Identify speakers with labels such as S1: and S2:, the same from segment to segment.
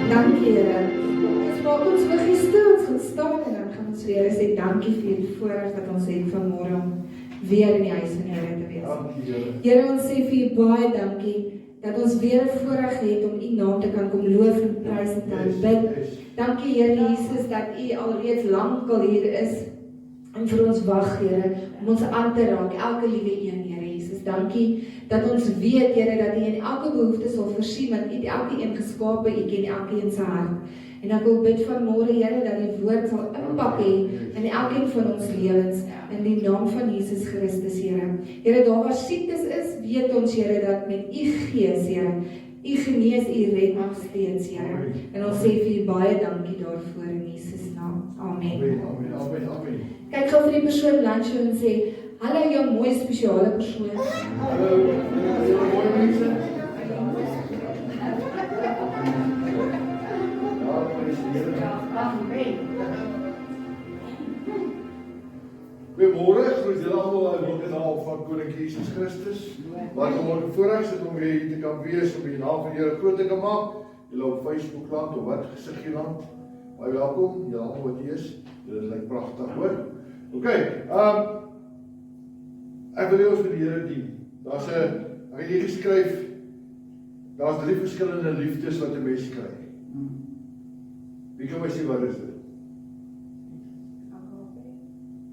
S1: Dankie, Here. Ons maak ons liggie stil, ons gaan staan en dan gaan ons vir Here sê, dankie vir die voorreg dat ons het vanmôre om weer in die huis van die Here te wees.
S2: Dankie, Here.
S1: Here, ons sê vir U baie dankie, dat ons weer 'n voorreg het om U naam te kan kom loof en prys en te aanbid. Dankie, Here Jesus, dat U alreeds lankal hier is en vir ons wag, Here, om ons aan te raak, elke liewe een, Here Jesus. Dankie dat ons weet, Here, dat U in elke behoefte sal voorsien, want U het elke een geskape, U ken elke een se hart. En ek wil bid vanmôre, Here, dat die woord sal impak hê in elkeen van ons lewens, in die naam van Jesus Christus, Here. Here, daar waar siektes is, weet ons, Here, dat met U Gees, Here, U genees, U red nog steeds, Here. En ons sê vir U baie dankie daarvoor in Jesus naam. Amen.
S2: Amen, amen, amen, amen.
S1: Kyk gou vir die persoon langs jou en sê, hallo jou mooi spesiale persoon.
S2: Hallo, mooi mense. Goeiemôre, groet julle almal in die naam van Koning Jesus Christus. Wat ons voorreg sit om hier te kan wees, om die naam van die Here groot te kan maak. Julle op Facebook land of wat gesiggie land. Baie welkom, julle almal wat hier is. Julle lyk pragtig, hoor. Okay, ek wil ons vir die Here dien. Ek het hier geskryf, daar's 3 verskillende liefdes wat 'n mens kry. Wie kan my sê wat is dit?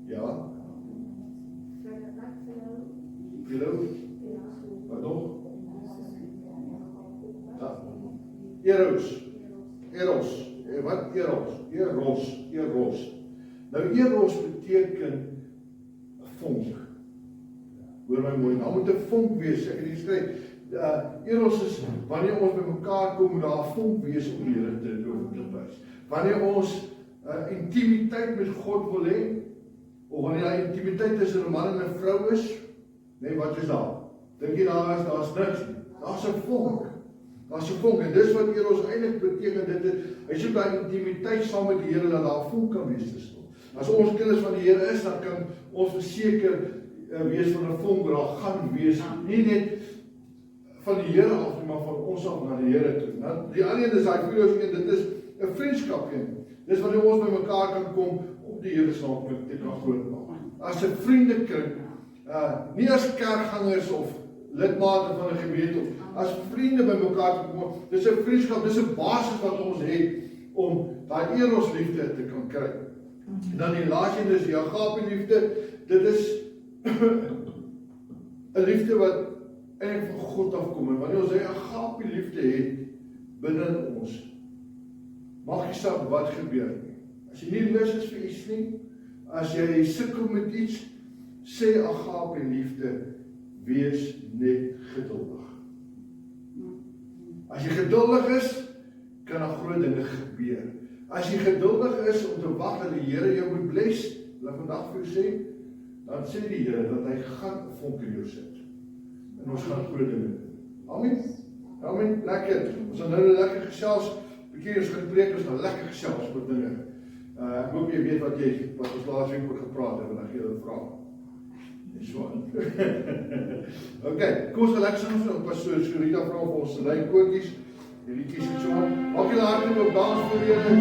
S2: Ja? Philo? Wat nog? Eros. Wat Eros. Nou Eros beteken 'n vonk. Hoor my mooi, nou moet 'n vonk wees. Ek het geskryf, Eros is wanneer ons by mekaar kom, moet daar 'n vonk wees om die Here te loof en te prys. Wanneer ons intimiteit met God wil hê, of wanneer daar intimiteit tussen 'n man en 'n vrou is, nee, wat is daar? Dink jy daar's niks nie. Daar's 'n vonk. Daar's 'n vonk en dis wat Eros eintlik beteken. Hy soek daai intimiteit saam met die Here dat daar 'n vonk kan wees tussen ons. As ons kinders van die Here is, dan kan ons verseker wees van 'n vonk waar daar gaan wees, nie net van die Here af nie, maar van ons af na die Here toe. Nou, die ander een is daai Filippense 1, dit is 'n vriendskap een. Dis wanneer ons by mekaar kan kom om die Here se naam te kan groot maak. As 'n vriendekring, nie as kerkgangers of lidmate van 'n gemeente of as vriende by mekaar te kom. Dis 'n vriendskap, dis 'n basis wat ons het om daai Eros liefde te kan kry. En dan die laaste een is die agape liefde. Dit is 'n liefde wat eintlik van God afkom. En wanneer ons hy agape liefde het binne ons, maak nie saak wat gebeur nie. As jy nie lus is vir iets nie, as jy sukkel met iets, sê agape liefde, wees net geduldig. As jy geduldig is, kan daar groot dinge gebeur. As jy geduldig is om te wag dat die Here jou moet bless, wil ek vandag vir jou sê, dan sê die Here dat hy gaan 'n vonk in jou sit. En ons gaan groot dinge doen. Amen. Amen. Lekker. Ons gaan nou lekker gesels. Bietjie ons gaan preek, ons gaan lekker gesels oor dinge. Ek hoop jy weet wat ons laasweek oor gepraat het, en dan gee jy 'n vraag. Dis so. Okay, kom ons gaan lekker sing op pastoor Sherita vra vir ons lei koortjies. Die liedjies en so. Maak julle harte op dans vir die Here.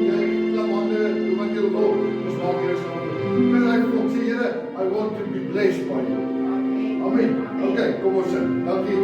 S2: Jy klap hande, doen wat jy wil. Ons maak hier saam. Kan ek kom sê Here, I want to be blessed by you. Amen. Okay, kom ons sing. Dankie.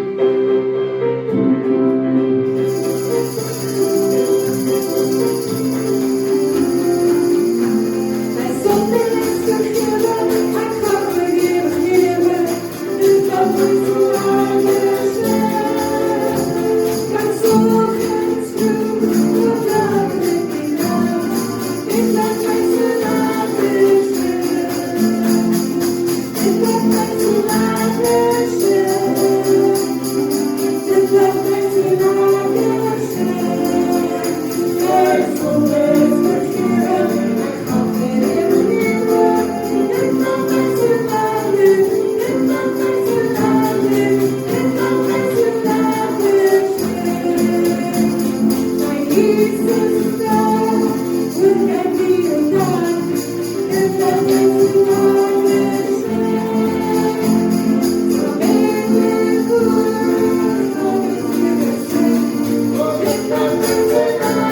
S3: Thank you.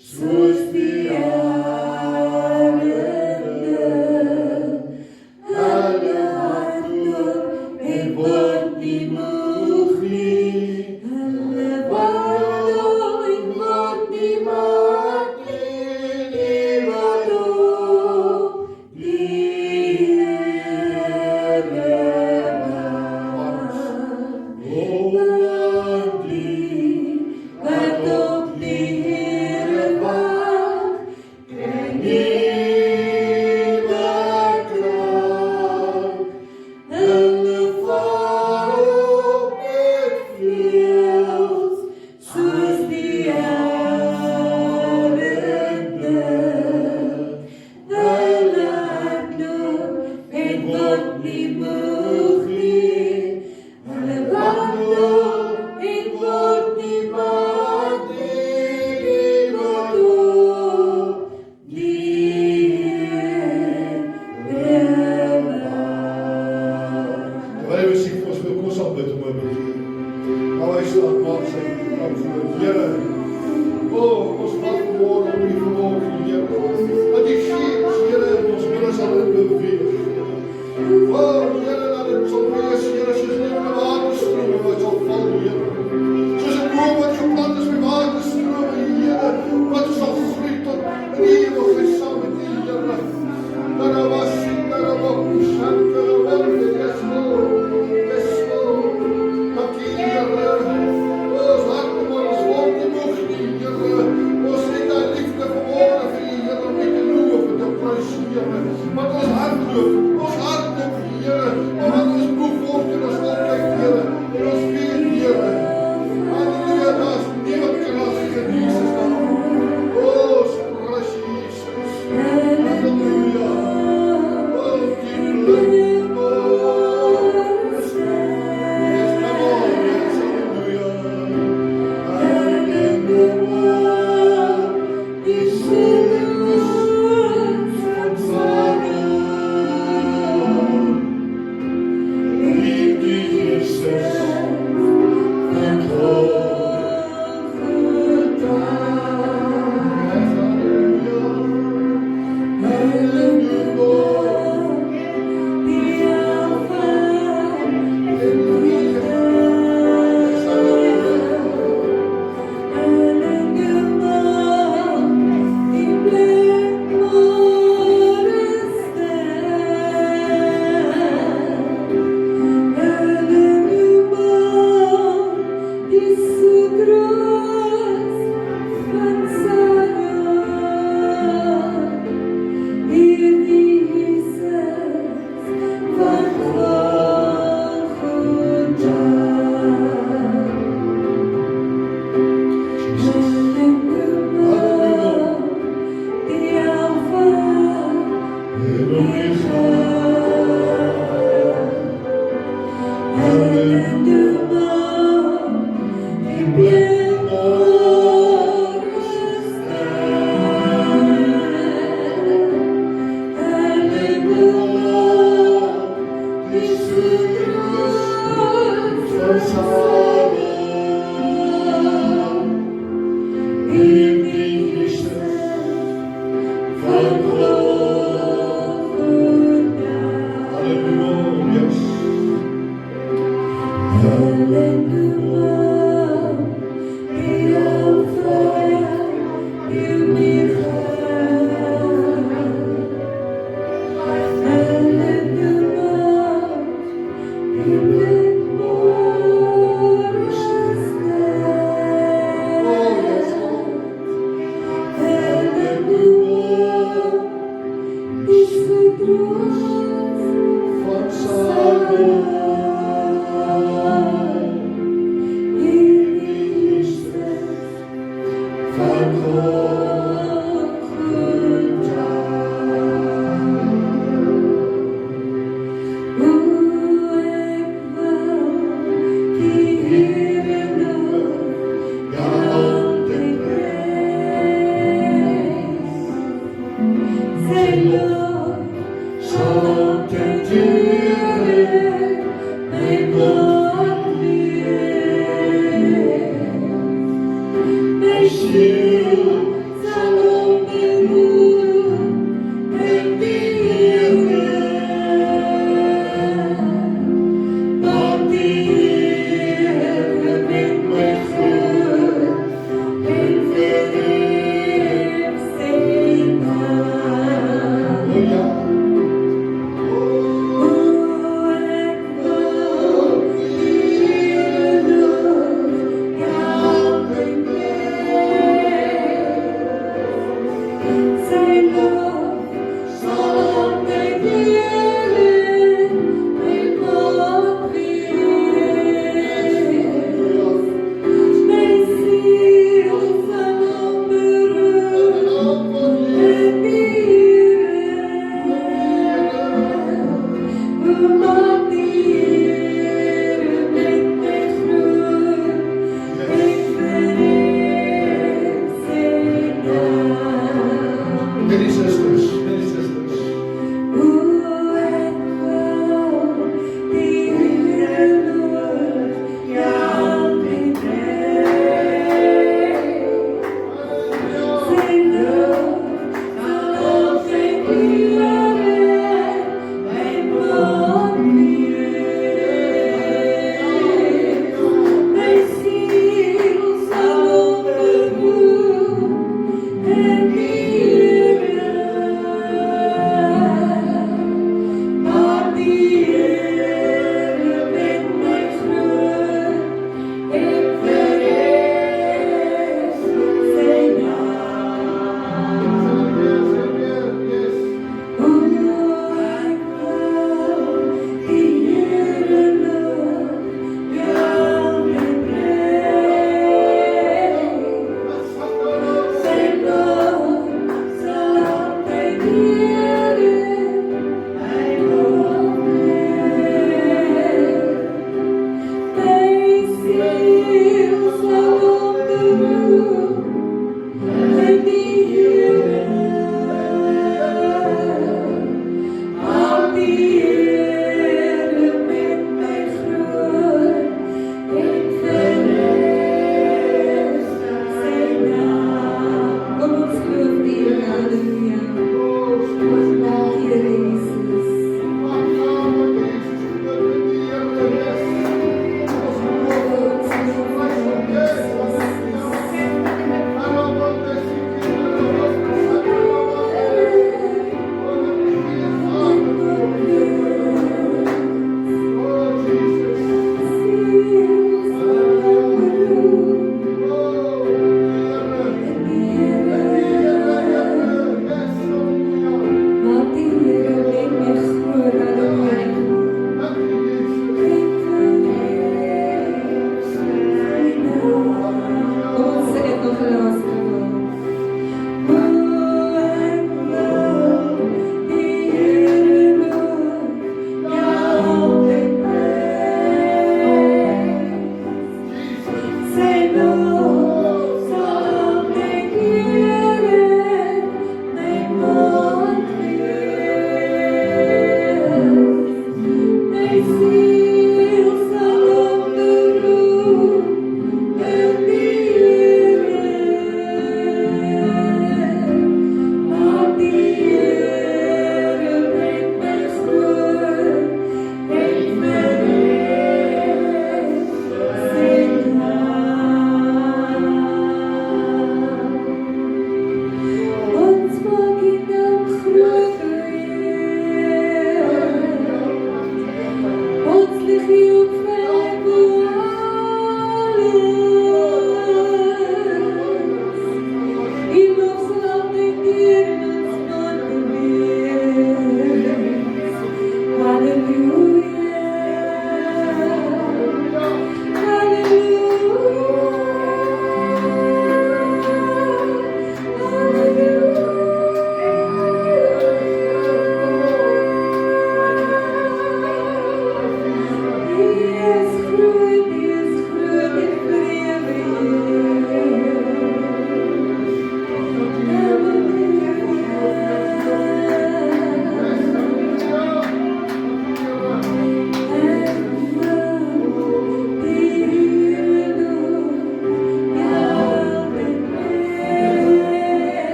S1: Soos die aarde word nie moeg nie. Hulle wandel en word nie mat nie. Die wat op die Here wag.
S2: Terwyl we sien, ons wil kom saam bid om 'n bietjie. Nou hy staan maak sy antwoord. Here, ons vat vanmôre op die verhoor, Here. Dat die gees, Here, in ons binne sal beweeg. Here, dat dit sal wees, Here, soos lewende waterstrome wat sal val, Here. Soos 'n boom wat geplant is by waterstrome, Here, wat sal groei tot in die ewigheid saam met U, Here. Daar was sien, daar was shanka, yes, Lord. Yes, Lord. Dankie, Here. Ons hart, ons word Many sisters, many sisters.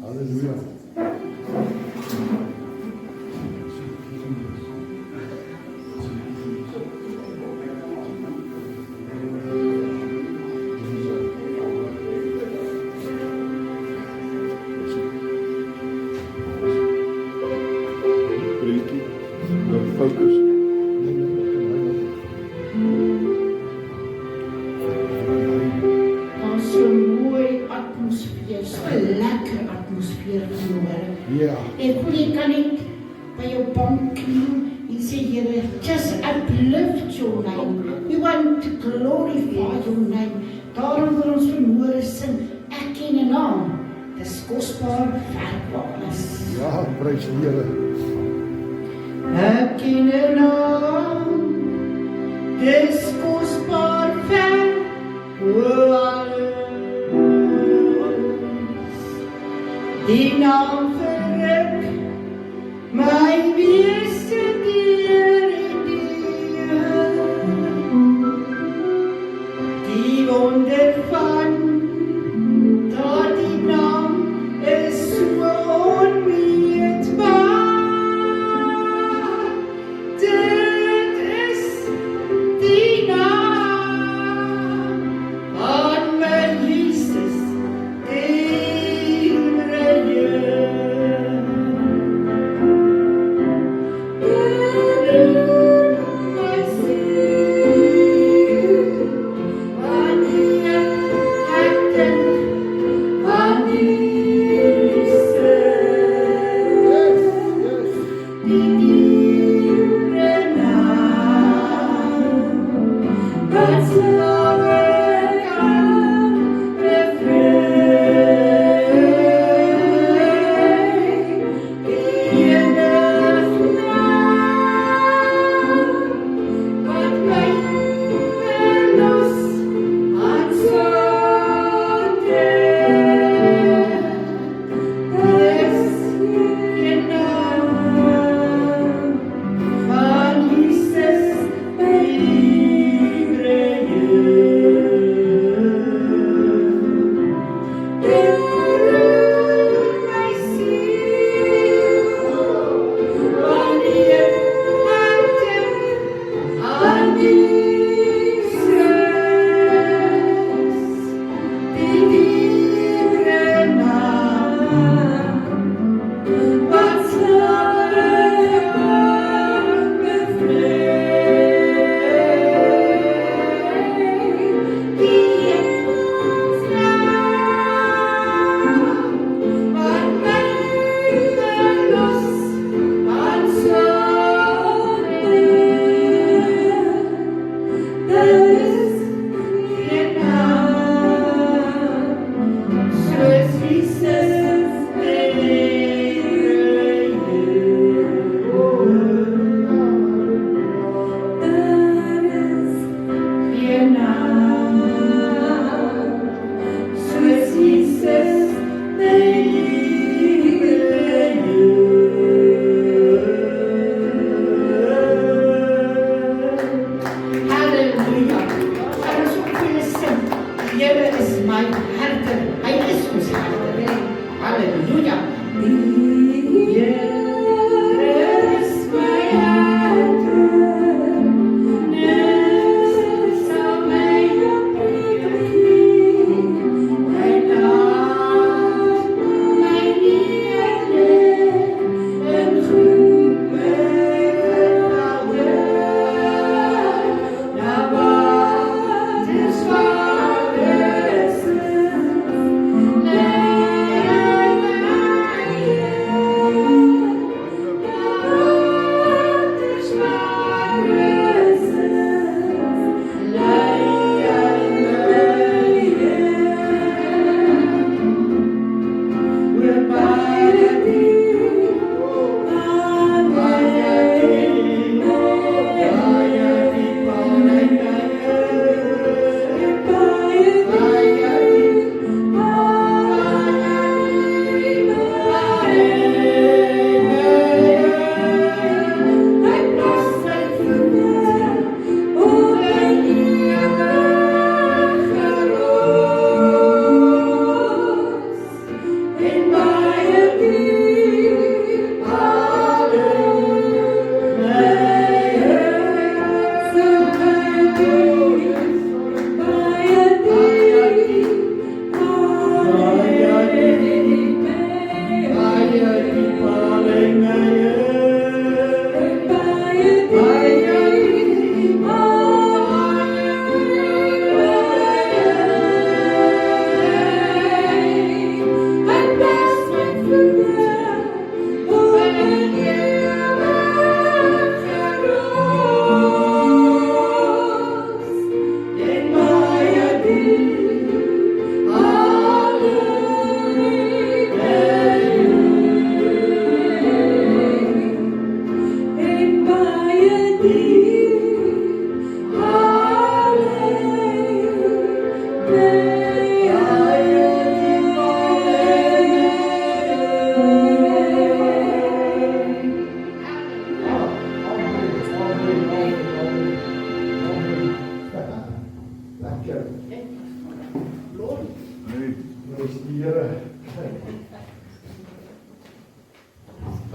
S2: Halleluja. Focus.
S3: Daar's so 'n mooi atmosfeer, so 'n lekker atmosfeer vanmôre.
S2: Ja.
S3: Ek voel jy kan net by jou bank kniel en sê, Here, just uplift your name. We want to glorify your name. Daarom wil ons vanmôre sing, ek ken 'n naam, dis kosbaar werkbaarnis.
S2: Ja, prys die Here.
S3: Ek ken 'n naam, dis kosbaar ver oor alles. Die naam verruk my wese deur en deur. Die wonder van daardie naam is so onmeetbaar. Dit is die naam van my Jesus, die Here.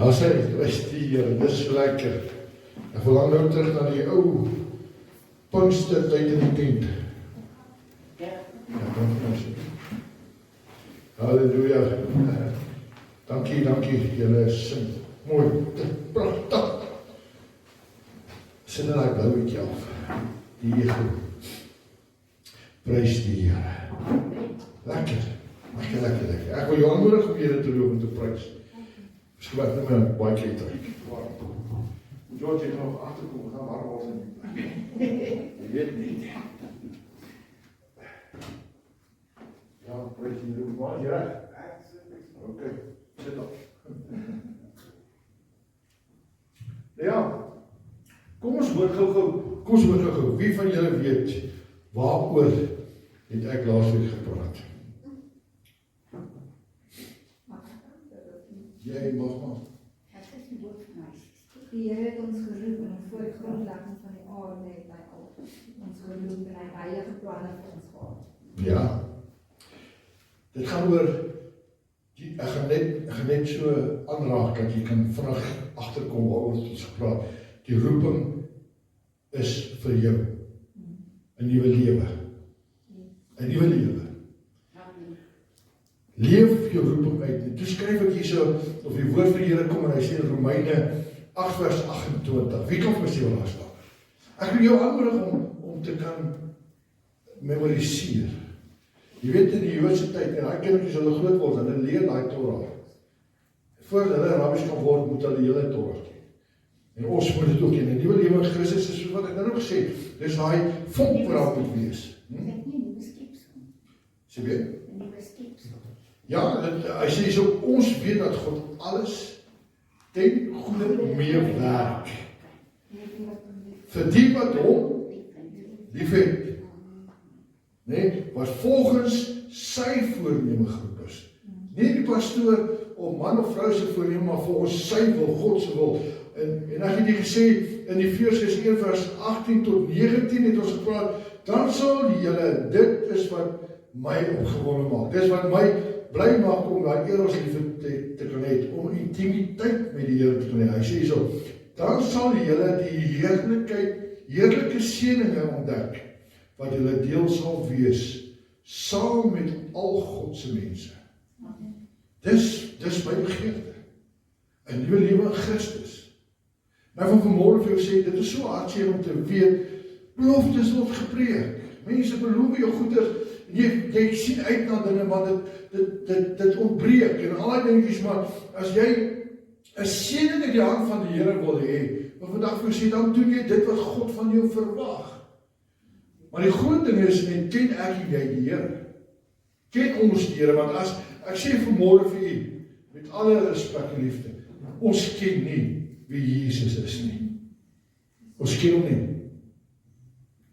S2: Daar sê, is die Here, dis lekker. Ek verlang nou terug na die ou Pinkster tyd in die tent. Ja, dankie ons. Halleluja. Dankie, julle sing. Mooi, pragtig. Sing in die blou met jou af. Die ego. Prys die Here. Lekker. Ek wil jou aanmoedig om Here te loof en te prys. Skryf net my baie keer terug. George het nog agterkom, gaan waar was hy? Jy weet nie. Ja, prys die Here, maar ja. Okay, sit op. Ja. Kom ons hoor gou. Wie van julle weet waaroor het ek laasweek gepraat? Jy mag maar.
S1: Die Here het ons geroep en voor die grondlegging van die aarde het hy al ons geroep en hy het heilige planne vir ons gehad.
S2: Ja. Dit gaan oor, ek gaan net so aanraak dat jy kan vinnig agterkom waaroor ons gepraat. Die roeping is vir jou. 'n nuwe lewe. 'n nuwe lewe. Leef jou roeping uit. Toe skryf ek hierso, of die woord van die Here kom en hy sê in Romeine 8 vers 28. Wie kan vir my sê wat daar staan? Ek wil jou aanmoedig om te kan memoriseer. Jy weet in die Joodse tyd, en daai kindertjies hulle groot word, hulle leer daai Torah. Voordat hulle rabbies kan word, moet hulle die hele Torah ken. En ons moet dit ook ken. En die nuwe lewe in Christus is soos wat ek nou nog gesê, dis daai vonk wat daar moet wees. Sê weer? Ja, hy sê so, ons weet dat God alles ten goeie meewerk. Vir die wat hom liefhet. Nee, wat volgens sy voorneme geroep is. Nie die pastoor of man of vrou se voorneme, maar volgens sy wil, God se wil. En ek het hier gesê, in Efesiërs 1 vers 18 tot 19 het ons gepraat, dan sal julle, dit is wat my opgewonde maak. Dit is wat my bly maak om daai eros liefde te kan hê, om intimiteit met die Here te kan hê. Hy sê so, dan sal julle die heerlike seëninge ontdek, wat julle deel sal wees, saam met al God se mense. Dis my begeerte. 'n nuwe lewe in Christus. Nou van vanmôre vir jou sê, dit is so hartseer om te weet, beloftes word gepreek. Mense beloof jou goeders, jy sien uit na dinge, maar dit ontbreek, en al die dingetjies, maar as jy 'n seëning in die hand van die Here wil hê, wat vandag vir jou sê, dan doen jy dit wat God van jou verwag. Maar die groot ding is, net ken ek jy die Here? Ken ons die Here, want as ek sê vanmôre vir u, met alle respek en liefde, ons ken nie wie Jesus is nie. Ons ken hom nie.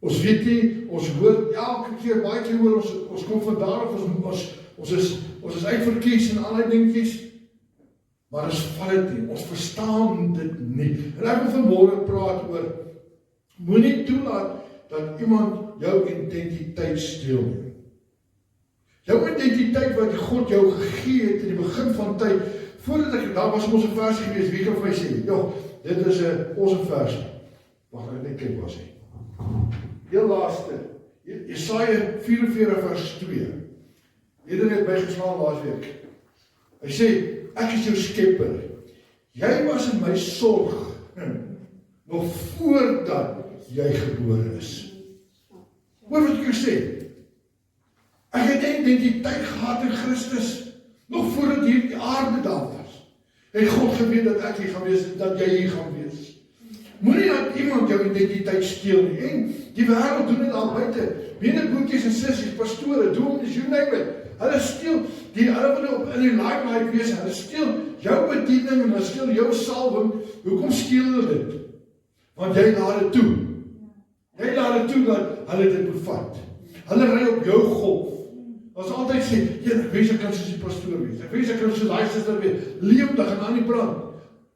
S2: Ons weet nie, ons hoor elke keer, baie keer hoor ons kom vandaar of ons is uitverkies en allerlei dingetjies, maar ons val dit nie, ons verstaan dit nie. En ek wil vanmôre praat oor, moenie toelaat dat iemand jou identiteit steel nie. Jou identiteit wat God jou gegee het in die begin van tyd, voordat ek, daar was ons 'n versie gewees, wie kan vir my sê, joh, dit is ons versie. Wacht, ek net kyk wat sê. Heel laaste, Jesaja 44 vers 2. Iedereen het bygeslaan laas week. Hy sê, ek is jou skepper. Jy was in my sorg, nog voordat jy gebore is. Hoor wat ek jou sê? Ek het 'n identiteit gehad in Christus, nog voordat die aarde daar was. Het God geweet dat ek hier gaan wees, dat jy hier gaan wees. Moenie dat iemand jou identiteit steel nie. En die wêreld doen dit al buite. Medeboetjies en sissies, pastore, dominees, you name it. Hulle steel, hulle wil op in die limelight wees, hulle steel jou bediening en hulle steel jou salwing. Hoekom steel hulle dit? Want jy laat dit toe. Jy laat dit toe dat hulle dit moet vat. Hulle ry op jou golf. Ons altyd sê, Here, ek wens ek kan soos die pastoor wees. Ek wens ek kan soos daai suster wees. Lewendig en aan die brand.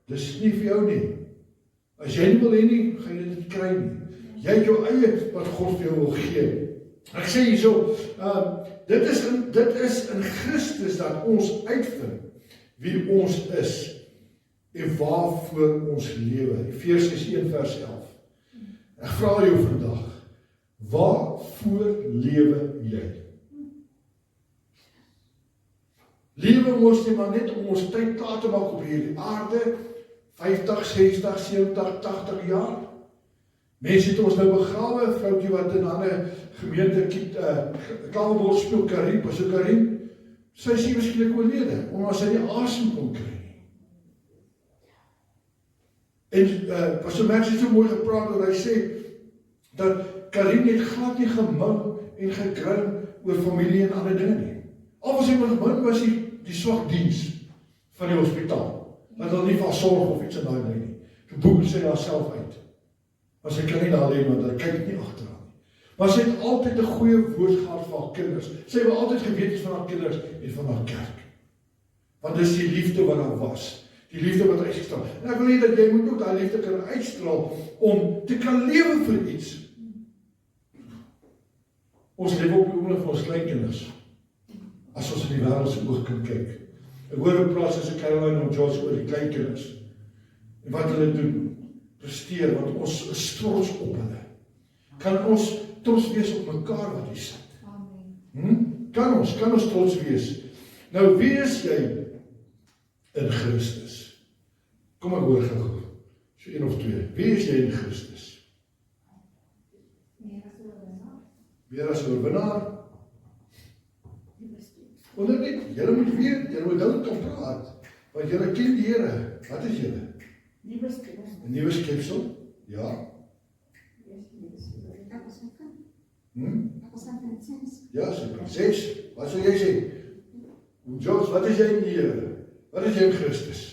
S2: Dis nie vir jou nie. As jy nie wil hê nie, gaan jy dit nie kry nie. Jy het jou eie wat God vir jou wil gee. Ek sê hierso, dit is in Christus dat ons uitvind wie ons is en waarvoor ons lewe. Efesiërs 1 vers 11. Ek vra jou vandag, waarvoor lewe jy? Lewe mos nie maar net om ons tyd klaar te maak op hierdie aarde, 50, 60, 70, 80 jaar. Mense het ons nou begrawe, 'n vroukie wat in 'n ander gemeente klaverbord speel, Karin, Pastor Karin, sy is hier waarskynlik oorlede, omdat sy nie asem kon kry nie. En Pastor Max het so mooi gepraat oor, hy sê, dat Karin het glad nie gemou en gegrin oor familie en ander dinge nie. Al was hy maar gemou, was die swak diens van die hospitaal, dat hulle nie van sorg of iets in daai ding nie. Toe boek sy haarself uit. Maar sy kan nie daar lê, want hy kyk nie agteraan nie. Maar sy het altyd 'n goeie woord gehad vir haar kinders. Sy het altyd geweet iets van haar kinders en van haar kerk. Want dis die liefde wat daar was. Die liefde wat uitgestraal. En ek wil hê dat jy moet ook daai liefde kan uitstraal om te kan lewe vir iets. Ons lewe op die oomblik van ons kleinkinders. As ons in die wêreld se oog kan kyk. Ek hoor op plaas as Caroline en George oor die kleinkinders. En wat hulle doen. Presteer, want ons is trots op hulle. Kan ons trots wees op mekaar wat hier sit? Kan ons trots wees? Nou, wie is jy in Christus? Kom ek hoor gou. So 1 of 2. Wie is jy in Christus? Meer as 'n oorwinnaar. Onder net, julle moet weet, julle moet nou kan praat, want julle ken die Here. Wat is julle? 'n nuwe skepsel? Ja. Ja, sy prinses. Wat sou jy sê? George, wat is jy in die Here? Wat is jy in Christus?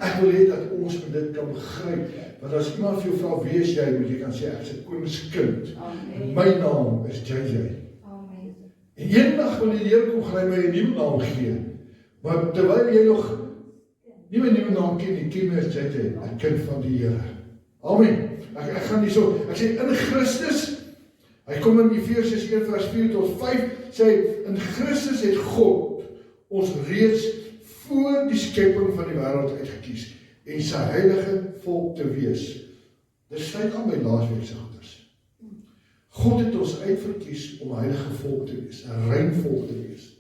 S2: Ek wil hê dat ons dit kan begryp. Want as iemand vir jou vra, wie is jy, moet jy kan sê, ek is 'n koningskind. My naam is JJ. En eendag wil die Here kom gaan my 'n nuwe naam gee. Maar terwyl jy nog nie my nuwe naam ken nie, ken my as JJ, 'n kind van die Here. Amen. Ek gaan nie so, ek sê in Christus, hy kom in Efesiërs 1 vers 4 tot 5, sê in Christus het God ons reeds voor die skepping van die wêreld uitgekies en sy heilige volk te wees. Dit sluit aan by laasweekse goeders. God het ons uitverkies om 'n heilige volk te wees, 'n rein volk te wees.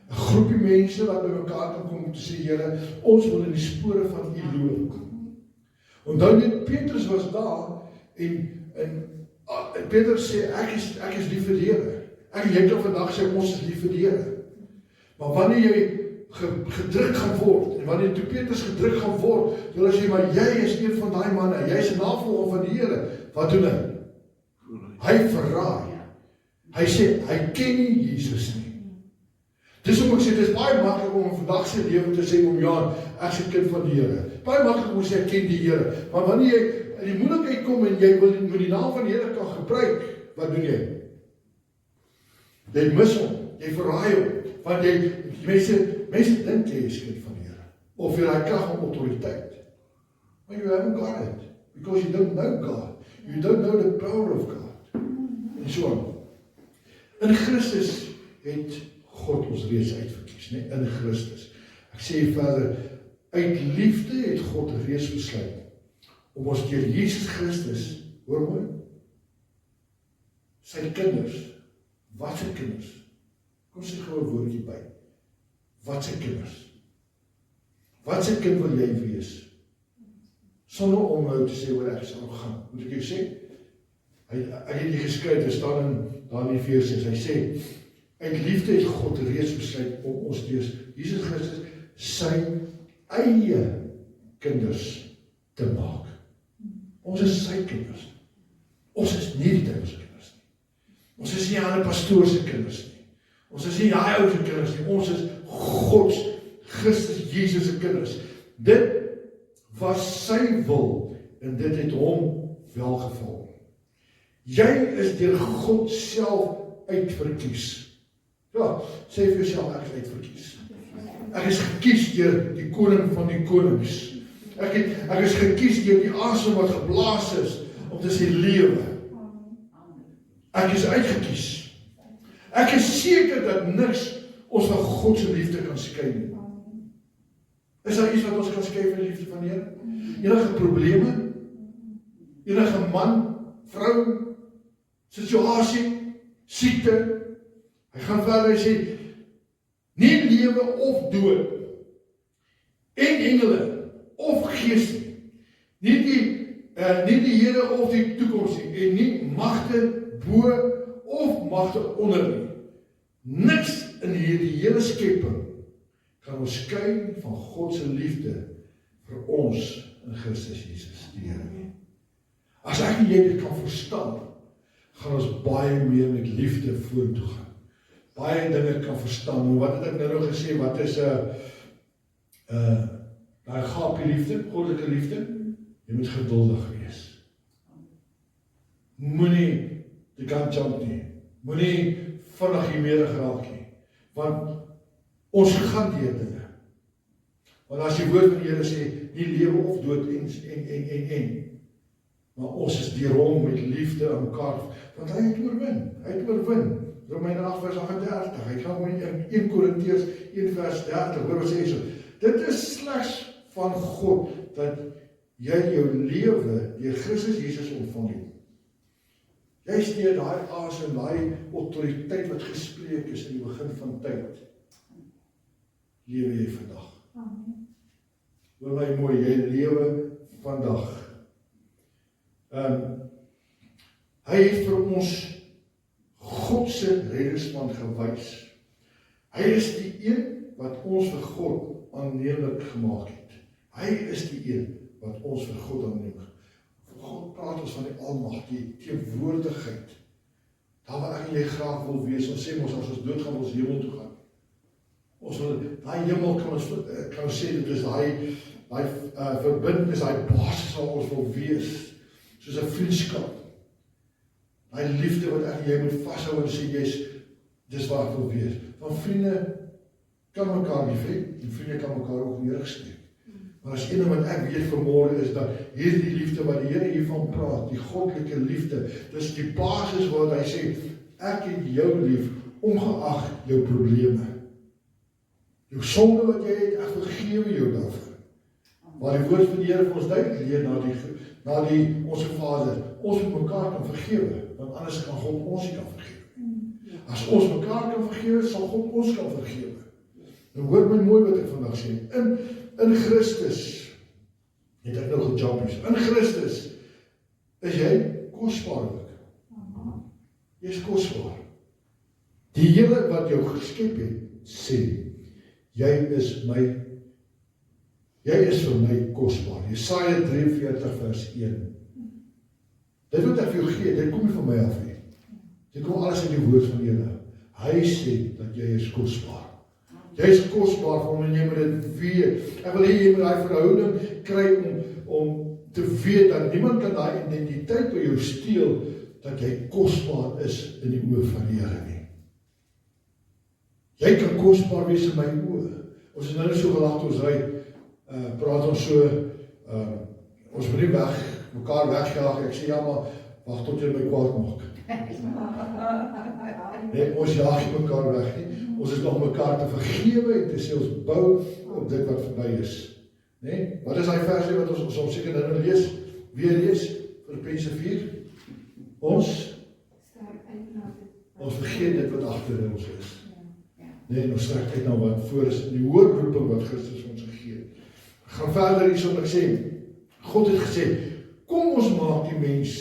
S2: 'n Groepie mense wat by mekaar kan kom om te sê, Here, ons wil in die spore van U loop. Onthou net, Petrus was daar en Petrus sê, ek is lief vir die Here. Ek en jy kan vandag sê, ons is lief vir die Here. Maar wanneer jy gedruk gaan word, en wanneer toe Petrus gedruk gaan word, wil hy sê, maar jy is een van daai manne, jy is 'n navolger van die Here. Wat doen hy? Hy verraai. Hy sê, hy ken nie Jesus nie. Dis om ek sê, dit is baie maklik om vandag sy lewe te sê, ja, ek is 'n kind van die Here. Baie maklik om te sê, ek ken die Here. Maar wanneer jy in die moeilikheid kom en jy moet die naam van die Here kan gebruik, wat doen jy? Jy mis hom, jy verraai hom, want mense dink jy is kind van die Here, of jy daai krag en autoriteit. Maar you haven't got it, because you don't know God, you don't know the power of God, en so aan. In Christus het God ons reeds uitverkies, nee, in Christus. Ek sê verder, uit liefde het God reeds besluit, om ons deur Jesus Christus, hoor mooi, sy kinders, wat sy kinders, kom sê gou 'n woordjie by, wat sy kinders, wat sy kind wil jy wees, sonder om nou te sê, waar ek is arrogant, moet ek jou sê, hy het nie geskryf, dit staan in Daniël 4:6, hy sê, uit liefde het God reeds besluit om ons deur Jesus Christus sy eie kinders te maak. Ons is sy kinders. Ons is nie die duiwel se kinders nie. Ons is nie ander pastoor se kinders nie. Ons is nie daai ou se kinders nie. Ons is God Christus Jesus se kinders. Dit was sy wil en dit het hom welgeval. Jy is deur God self uitverkies. Ja, sê vir jouself, ek is uitverkies. Ek is gekies deur die koning van die konings. Ek is gekies deur die asem wat geblaas is om te sê lewe. Ek is uitgekies. Ek is seker dat niks ons van God se liefde kan skei nie. Is daar iets wat ons kan skei van die liefde van die Here? Enige probleme? Enige man, vrou, situasie, siekte? Hy gaan verder, hy sê, nie lewe of dood, en engele, of gees nie die Here of die toekoms nie, en nie magte bo of magte onder nie. Niks in hierdie hele skepping kan ons skei van God se liefde vir ons in Christus Jesus, die Here. As ek en jy dit kan verstaan, gaan ons baie meer met liefde vorentoe gaan. Baie dinge kan verstaan. En wat het ek nou gesê, wat is daai agape liefde, goddelike liefde? Jy moet geduldig wees. Moenie die kant jump nie. Moenie vinnig hiermee geraak nie. Want ons gaan deur dinge. Want as die woord van die Here sê, nie lewe of dood en. Maar ons is deur hom met liefde aan mekaar. Want hy het oorwin. Hy het oorwin. Romeine 8 vers 38. Hy gaan in 1 Korintiërs 1 vers 30. Hoor wat sê so. Dit is slegs van God dat jy jou lewe deur Christus Jesus ontvang het. Jy steek daai asem, daai autoriteit wat gespreek is in die begin van tyd. Lewe jy vandag. Amen. Hoor my mooi, jy lewe vandag. Hy het vir ons God se reddingsman gewys. Hy is die een wat ons vir God aanneemlik gemaak het. Hy is die een wat ons vir God aanneemlik. God praat ons van die almag, die teenwoordigheid. Daar waar ek en jy graag wil wees, ons sê ons as ons doodgaan, ons hemel toe gaan. Ons wil, daai hemel kan ons sê, dit is daai verbintenis, daai basis waar ons wil wees, soos 'n vriendskap. Daai liefde wat ek en jy moet vashou en sê, dis waar ek wil wees. Want vriende kan mekaar lief hê, en vriende kan mekaar ook neergesteek. Maar as een wat ek weet vanmôre is dat hierdie liefde wat die Here hiervan praat, die goddelike liefde, dis die basis waar hy sê, ek het jou lief, ongeag jou probleme. Jou sonde wat jy het, ek vergewe jou daarvoor. Maar die woord van die Here vir ons duidelik leer na die onse Vader, ons moet mekaar kan vergewe, want anders kan God ons nie kan vergewe. As ons mekaar kan vergewe, sal God ons kan vergewe. Nou hoor my mooi wat ek vandag sê, in Christus, het ek nou gejampies, in Christus is jy kosbaarlik. Jy is kosbaar. Die Here wat jou geskep het, sê, jy is vir my kosbaar. Jesaja 43 vers 1. Dit wat ek vir jou gee, dit kom nie van my af nie. Dit kom alles in die woord van die Here. Hy sê dat jy is kosbaar. Jy is kosbaar vir hom en jy moet dit weet. Ek wil hê jy moet daai verhouding kry om te weet dat niemand kan daai identiteit by jou steel dat jy kosbaar is in die oë van die Here nie. Jy kan kosbaar wees in my oë. Ons is nou so gelag toe ons ry, praat ons so, ons moet nie mekaar wegjaag. Ek sê ja, maar wag tot jy my kwaad maak. Nee, ons jaag nie mekaar weg nie. Ons is nog mekaar te vergewe en te sê ons bou op dit wat verby is. Nee? Wat is daai versie wat ons seker nou lees? Weer lees, Filippense 4. Ons vergeet dit wat agter ons is. Nee, ons strek uit na wat voor is, die hoë roeping wat Christus ons gegee het. Ek gaan verder hierson ek sê, God het gesê, kom ons maak die mens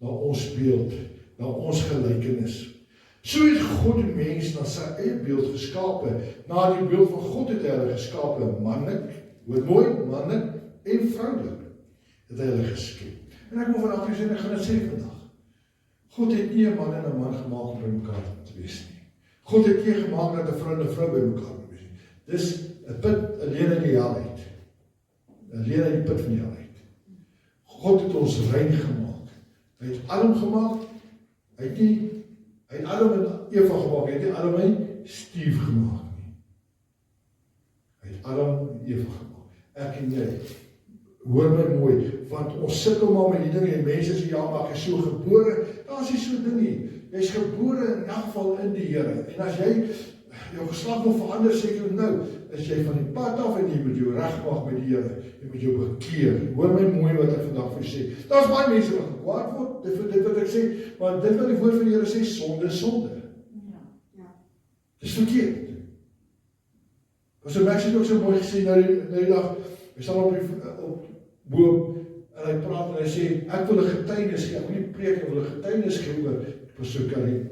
S2: na ons beeld, na ons gelykenis. So het God die mens na sy eie beeld geskape, na die beeld van God het hy hulle geskape, manlik, hoor mooi, manlik en vroulik, het hy hulle geskep. En ek moet vanaf hier sê, ek gaan dit sê vandag, God het nie 'n man en 'n man gemaak om by mekaar te wees nie. God het nie gemaak dat 'n vrou en 'n vrou by mekaar moet wees nie. Dis
S4: 'n put alleen uit die hel uit. Alleen uit die put van die hel uit. God het ons rein gemaak. Hy het Adam gemaak, hy het Adam en Eva gemaak, hy het nie Adam en Steve gemaak nie. Hy het Adam en Eva gemaak. Ek en jy, hoor my mooi, want ons sukkel maar met die ding, en mense sê, ja, maar ek is so gebore, daar is nie so ding nie. Jy is gebore in elk geval in die Here, en as jy jou geslag wil verander, sê jy nou, is jy van die pad af en jy moet jou regmaak met die Here, jy moet jou bekeer. Hoor my mooi wat ek vandag vir sê. Daar's baie mense wat gekwaad word, dit wat ek sê, maar dit wat die woord van die Here sê, sonde, sonde. Dis verkeerd. Pastor Max het ook so mooi gesê, nou die dag, hy staan op boom, en hy praat en hy sê, ek wil 'n getuienis gee, ek wil nie preek, ek wil 'n getuienis gee oor Pastor Karim.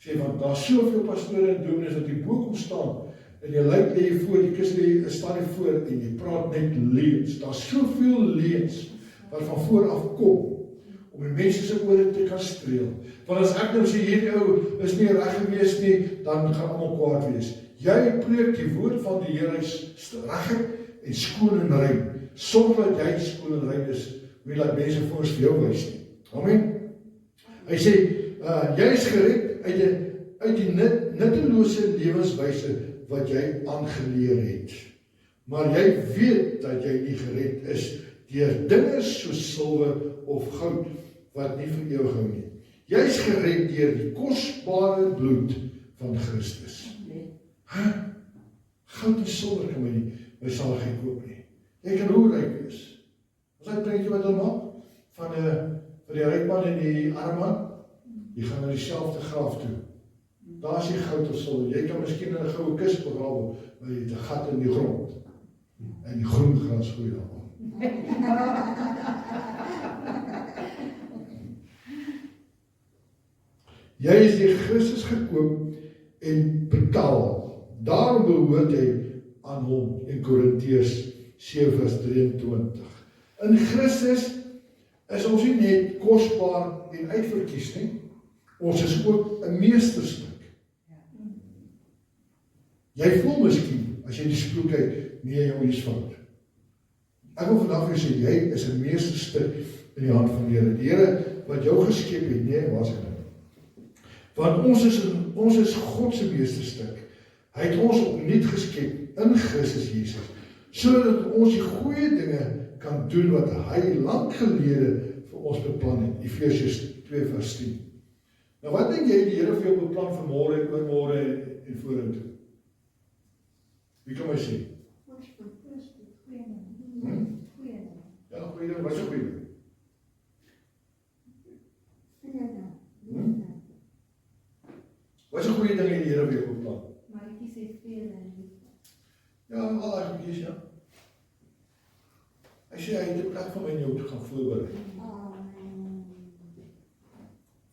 S4: Sê, want daar soveel pastore en dominees wat die boek kom staan, en jy lyk jy voor, die kus staan jy voor, en jy praat net leuns. Daar soveel leuns, wat van vooraf kom, om die mense se ore te kan streel. Want as ek nou sê, hierdie ou is nie reg gewees nie, dan gaan almal kwaad wees. Jy preek die woord van die Here reg en skoon en rein. Sonder dat jy skoon en rein is, moet jy laat mense vir ons vir jou wys nie. Amen. Hy sê, jy is gered uit die nuttelose lewenswyse wat jy aangeleer het. Maar jy weet dat jy nie gered is deur dinge soos silwer of goud wat nie vir ewig hou nie. Jy is gered deur die kosbare bloed van Christus. Goud en silwer kan my saligheid koop nie. Jy kan hoe ryk wees. Ons het 'n prentjie wat hulle maak van die ryk man en die arm man. Die gaan na dieselfde graf toe. Daar is die goud of silwer. Jy kan miskien in 'n goue kus begrawe, maar jy het 'n gat in die grond. En die groen gras groei daarop. Jy is deur Christus gekoop en betaal. Daarom behoort jy aan hom in Korintiërs 7:23. In Christus is ons nie net kosbaar en uitverkies nie, ons is ook 'n meesterstuk. Jy voel miskien, as jy die spieël kyk, nee, jy is fout. Ek wil vandag vir jou sê, jy is 'n meesterstuk in die hand van die Here. Die Here wat jou geskep het, nee, waar is hy? Want ons is God se meesterstuk. Hy het ons opnuut geskep in Christus Jesus, sodat ons die goeie dinge kan doen wat hy lank gelede vir ons beplan het. Efesiërs 2:10. Nou wat dink jy die Here vir jou beplan vir môre en oormôre en vorentoe? Wie kan my sê? Ja, goeie ding, wat is 'n goeie ding? Wat is 'n goeie ding die Here vir jou beplan? Ja, al daai goedjies, ja. Hy sê hy het 'n plek vir my en jou te gaan voorberei.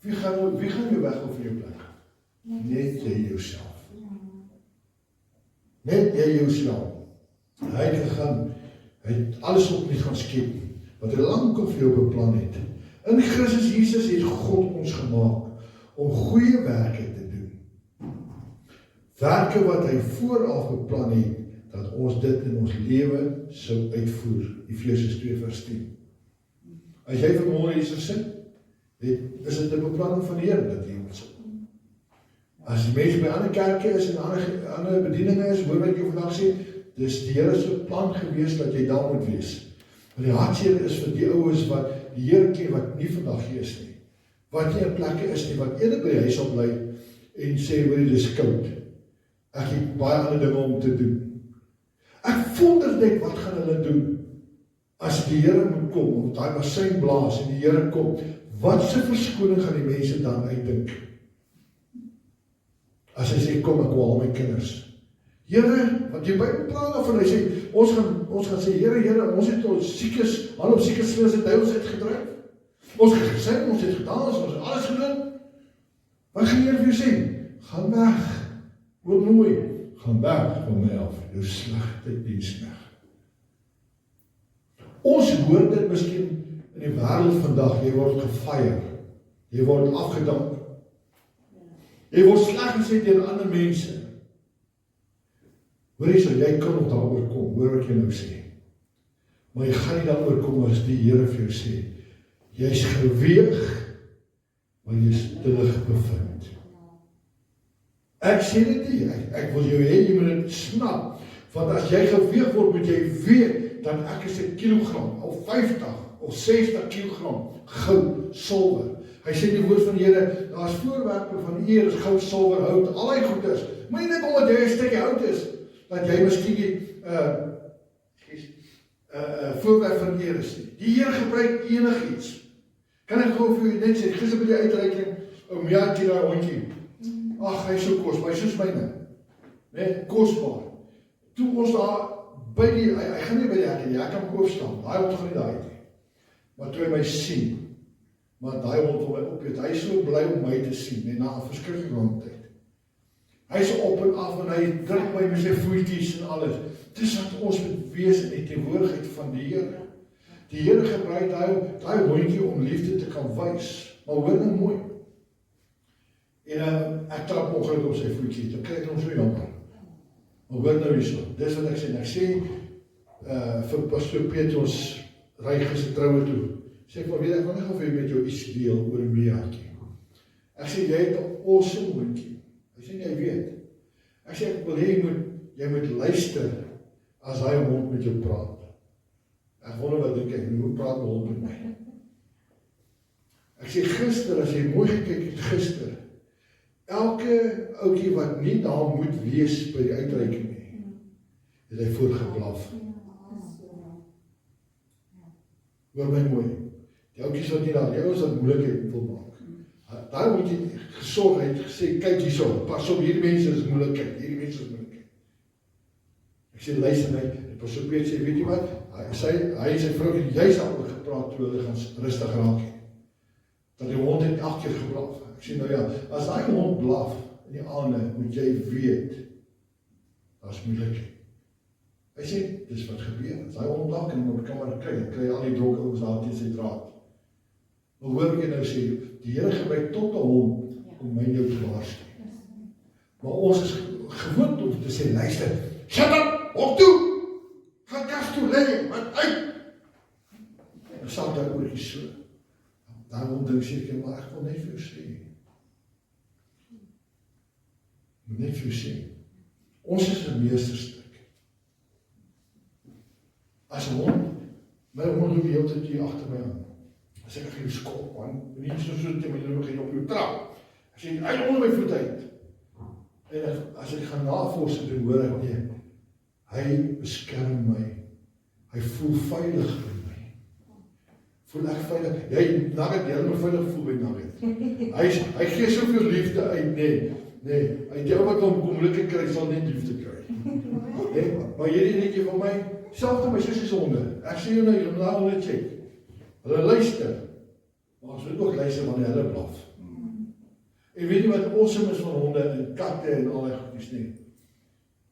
S4: Wie gaan jou weg of vir jou plek? Net jy jouself. Net jy jouself. Hy het alles opnuut gaan skep, wat hy lank al vir jou beplan het. In Christus Jesus het God ons gemaak, om goeie werke te doen. Werke wat hy vooraf beplan het, dat ons dit in ons lewe sou uitvoer. Efesiërs 2:10. As jy vanmôre hier sit, is dit 'n beplanning van die Here dat jy moet sit. As die mense by ander kerke is en ander bedieninge is, hoor wat ek jou vandag sê, dis die Here se plan gewees dat jy daar moet wees. Want die hartseer is vir die oues wat die Here ken, wat nie vandag hier is nie. Wat nie in plekke is nie, wat eerder by die huis op bly en sê, hoor jy, dis koud. Ek het baie ander dinge om te doen. Ek wonder net wat gaan hulle doen as die Here moet kom, of daai bassein blaas en die Here kom. Wat se verskoning gaan die mense dan uitdink? As hy sê, kom, ek wil al my kinders. Here, wat jy Bybel praat daarvan, hy sê, ons gaan sê, Here, ons het ons siekes, al ons siekes vir ons het duiwels uitgedryf. Ons het gesing, ons het gedans, ons het alles gedoen. Wat gaan die Here vir jou sê? Gaan weg. Hoor mooi, gaan weg van my af, jou slegte diensknegt. Ons hoor dit miskien in die wêreld vandag, jy word gefeier, jy word afgedank, jy word sleg gesê deur ander mense. Hoor jy so, jy kan nog daaroor kom, hoor wat jy nou sê. Maar jy gaan nie daaroor kom as die Here vir jou sê, jy is geweeg, maar jy is te lig bevind. Ek sê dit nie, ek wil jou hê, jy moet dit snap, want as jy geweeg word, moet jy weet, dat ek is 'n kilogram, of 50, of 60 kilogram, goud, silwer. Hy sê die woord van die Here, daar is voorwerpe van eer, is goud, silwer, hout, al die goeders. Moet jy net omdat jy 'n stukkie hout is, dat jy miskien die voorwerp van eer is nie. Die Here gebruik enigiets. Kan ek gou vir jou net sê, gister by die uitreiking, ou Miaatjie daai hondjie. Ag, hy is so kosbaar, hy is soos myne. Nee, kosbaar. Toe ons daar by die, hy gaan nie by die hek nie, ek kan hom opstaan, daai hond gaan nie daai nie. Maar toe hy my sien, maar daai hond wil my opeet, hy is so bly om my te sien, en na 'n verskriklike lang tyd. Hy is op en af, en hy druk my met sy voetjies en alles. Dis wat ons moet wees in die teenwoordigheid van die Here. Die Here gebruik daai hondjie om liefde te kan wys, maar hoor nou mooi. En ek trap ongelukkig op sy voetjie, dan kry ek hom so jammer. Maar hoor nou hierso, dis wat ek sê, en ek sê vir Pastor Petrus, ry gister troue toe, sê ek, maar weet ek wil nie of jy met jou iets deel oor 'n Miaatjie. Ek sê, jy het 'n awesome hondjie. Hy sê, jy weet. Ek sê, ek wil hê, jy moet luister, as hy hond met jou praat. Ek wonder wat dink ek, hoe praat my hond met my? Ek sê, gister, as jy mooi gekyk het gister, elke ouetjie wat nie daar moet wees by die uitreiking nie, het hy voorgeblaf. Hoor my mooi, die ouetjies wat nie daar, die ouens wat moeilikheid wil maak. Daar moet jy gesorg, hy het gesê, kyk hierso, pas op, hierdie mense is moeilikheid, Ek sê, luister my, die Pastor Peet sê, weet jy wat, hy en sy vrou het juist daaroor gepraat, toe hulle gaan rustig raak het. Dat die hond het 8 keer geblaf. Ek sê, nou ja, as die hond blaf in die aande, moet jy weet, dat is moeilikheid. Hy sê, dis wat gebeur, as die hond blaf, en op die kamer kry al die dronke ons daar teen sy draad. Maar hoor ek jy nou sê, die Here gebruik tot 'n hond, om my en jou te waarsku. Maar ons is gewoond om te sê, luister, shut up! Op toe! Ga kas toe, lê, wat uit! En sal daar oor die so. Daarom dink seker, maar ek wil net vir jou sê. Net vir jou sê. Ons is 'n meesterstuk. As 'n hond, my hond loop die hele tyd hier agter my aan. As ek vir jou skop, man, nie so te my nou begin op jou trap. As jy uit onder my voet uit. En as ek gaan navorsing doen, hoor ek nie. Hy beskerm my. Hy voel veilig by my. Voel ek veilig? Jy, Nugget, jy moet veilig voel by Nugget. Hy gee soveel liefde uit, nee. Hy jou wat hom moeilike kry, sal net liefde kry. Nee, maar hierdie netjie van my, selfs my sussie se honde. Ek sê jou nou, jy moet daar honde check. Hulle luister. Maar ons moet ook luister wanneer hulle blaf. En weet jy wat awesome is van honde en katte en al die goedjies nie?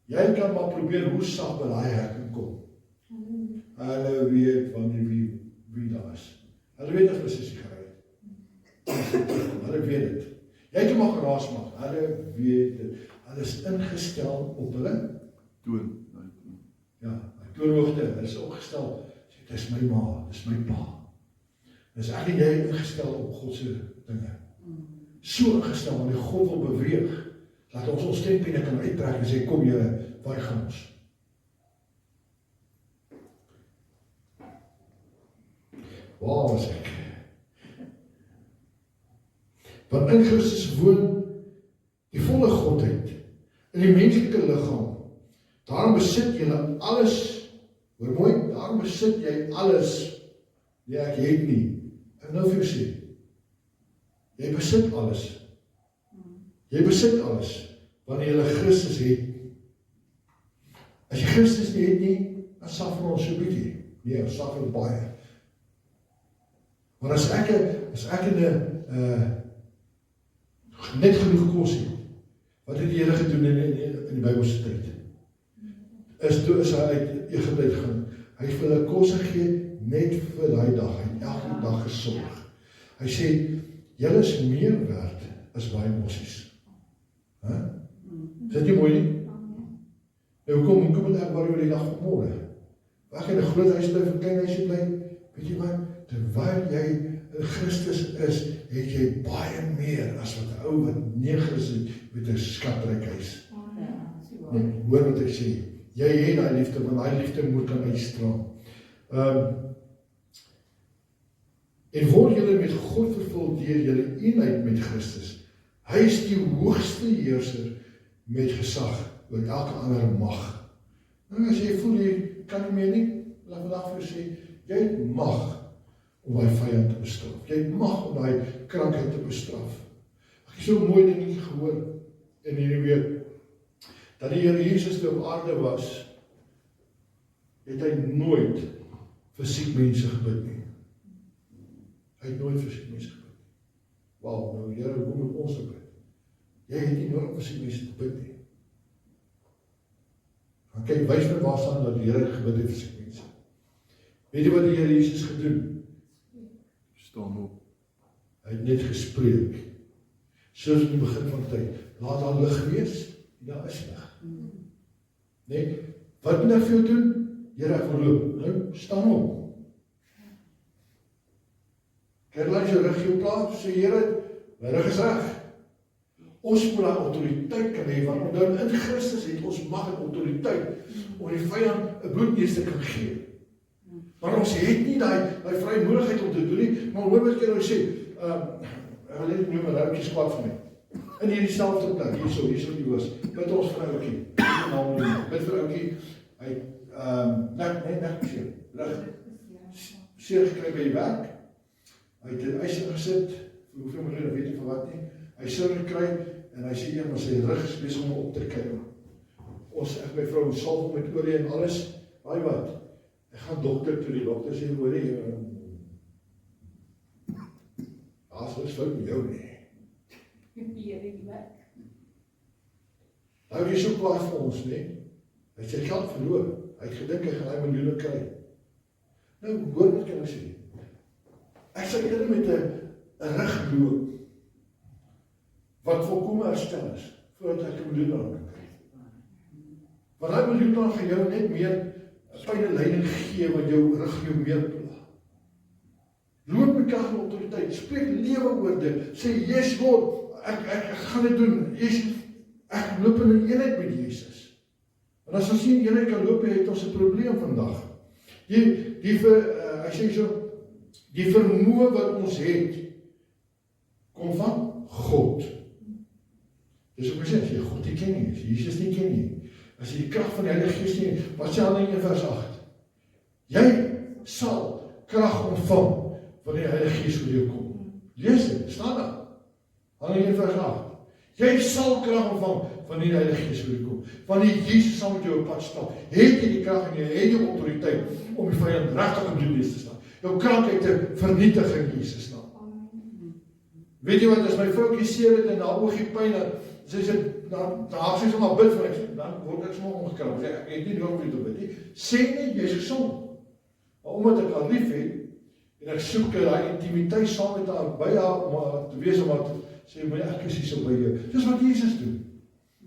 S4: Jy kan maar probeer hoe sag by daai hek kom. Hulle weet wanneer wie daar is. Hulle weet as my sussie gery het. Hulle weet dit. Jy kan maar geraas maak. Hulle weet dit. Hulle is ingestel op hulle
S2: toon.
S4: Ja, toonhoogte. Hulle is opgestel. Dit is my ma, dit is my pa. Dis ek en jy ingestel op God se dinge. So ingestel, want die God wil beweeg, laat ons stempenne kan uittrek en sê, kom Here, waar gaan ons? Waar was ek? Want in Christus woon die volle Godheid in die menslike liggaam. Daarom besit julle alles, hoor mooi, daarom besit jy alles. Nee, ek het nie. Ek nou vir jou sê, jy besit alles. Jy besit alles, wanneer jy Christus het. As jy Christus nie het nie, dan suffer ons so bietjie. Nee, ons suffer baie. Maar as ek net genoeg kos het, wat het die Here gedoen in die Bybelse tyd? Is hy uit Egipte uitgegaan. Hy het vir hulle kos gegee, net vir daai dag. Hy het elke dag gesorg. Hy sê, julle is meer werd as baie mossies. Is dit nie mooi nie? Hoekom moet ek worry oor die dag van môre? Waar jy in 'n groot huis bly, of 'n klein huisie bly, weet jy wat, terwyl jy in Christus is, het jy baie meer as wat 'n ou wat nie Christus is, met 'n skatryk huis. Nee, hoor wat ek sê, jy het daai liefde, want daai liefde moet kan uitstraal. En word julle met God vervul deur julle eenheid met Christus. Hy is die hoogste heerser met gesag oor elke ander mag. Nou as jy voel jy kan nie meer nie, laat vandag vir jou sê, jy het mag om daai vyand te bestraf. Jy het mag om daai krankheid te bestraf. Ek het so 'n mooi ding gehoor in hierdie week, dat die Here Jesus toe op aarde was, het hy nooit vir siek mense gebid nie. Hy het nooit vir siek mense gebid nie. Wel, nou Here, hoe moet ons bid? Jy het nie nodig vir siek mense te bid nie. Maar kyk, wys my waar staan dat die Here gebid het vir siek mense. Weet jy wat die Here Jesus gedoen?
S2: Staan op.
S4: Hy het net gespreek. Soos in die begin van tyd. Laat daar lig wees, en daar is lig. Nee, wat moet ek vir jou doen? Here, ek wil loop. Nou, staan op. Kyk, laat jou rug jou plaas, sê Here, my rug is reg. Ons moet daai autoriteit kan hê, want onthou in Christus het ons mag en autoriteit om die vyand 'n bloedneus te kan gee. Maar ons het nie daai vrymoedigheid om te doen nie, maar hoor wat ek nou sê, ek wil net noem 'n rouetjie kwaad vir my. In hierdie selfde plek, hierso die was, bid ons vir ouetjie, bid vir ouetjie, hy, nek seer, seer gekry by die werk, hy het 'n ys ingesit, vir hoeveel miljoen, weet nie van wat nie, hy sou gekry, en hy sê, maar sy rug is besig om op te kry. Ek my vrou salf met olie en alles, waai wat, ek gaan dokter toe, die dokter sê, hoor jy, as wat is fout met jou nie. Nou is so kwaad vir ons, nee. Hy het sy geld verloor, hy het gedink hy gaan hy miljoene kry. Nou, hoor wat kan ek sê. Ek sal eerder met 'n rug loop, wat volkome herstel is, voordat ek 'n miljoen aan kan kry. Want hy miljoen dan gaan jou net meer pyn en lyding gee, wat jou rug jou meer pla. Loop met krag en autoriteit, spreek lewe oor dit, sê, yes Lord, ek gaan dit doen, Jesus, ek loop in 'n eenheid met Jesus. En as ons nie in eenheid kan loop, het ons 'n probleem vandag. Hy sê so, die vermoë wat ons het, kom van God. Dis ook gesê, as jy God nie ken nie, as jy Jesus nie ken nie, as jy die krag van die Heilige Gees nie, wat sê Handelinge 1 vers 8? Jy sal krag ontvang, wanneer die Heilige Gees oor jou kom. Lees dit, staan daar. Handelinge 1 vers 8. Jy sal krag ontvang, wanneer die Heilige Gees oor jou kom. Wanneer Jesus sal met jou op pad stap, het jy die krag en jy het die autoriteit, om die vyand regtig in bloedneus te staan. Jou krankheid te vernietig in Jesus naam. Weet jy wat, as my vroukie seer het en haar oogie pyn het, sy sê, daar sê sy maar bid vir ek, dan word ek sommer omgekrap, ek het nie nodig om te bid nie, sê nie, jy is gesond. Maar omdat ek haar lief het, en ek soek daai intimiteit saam met haar, by haar, om haar te wees, om haar te sê, maar ek is hier so by jou. Dis wat Jesus doen.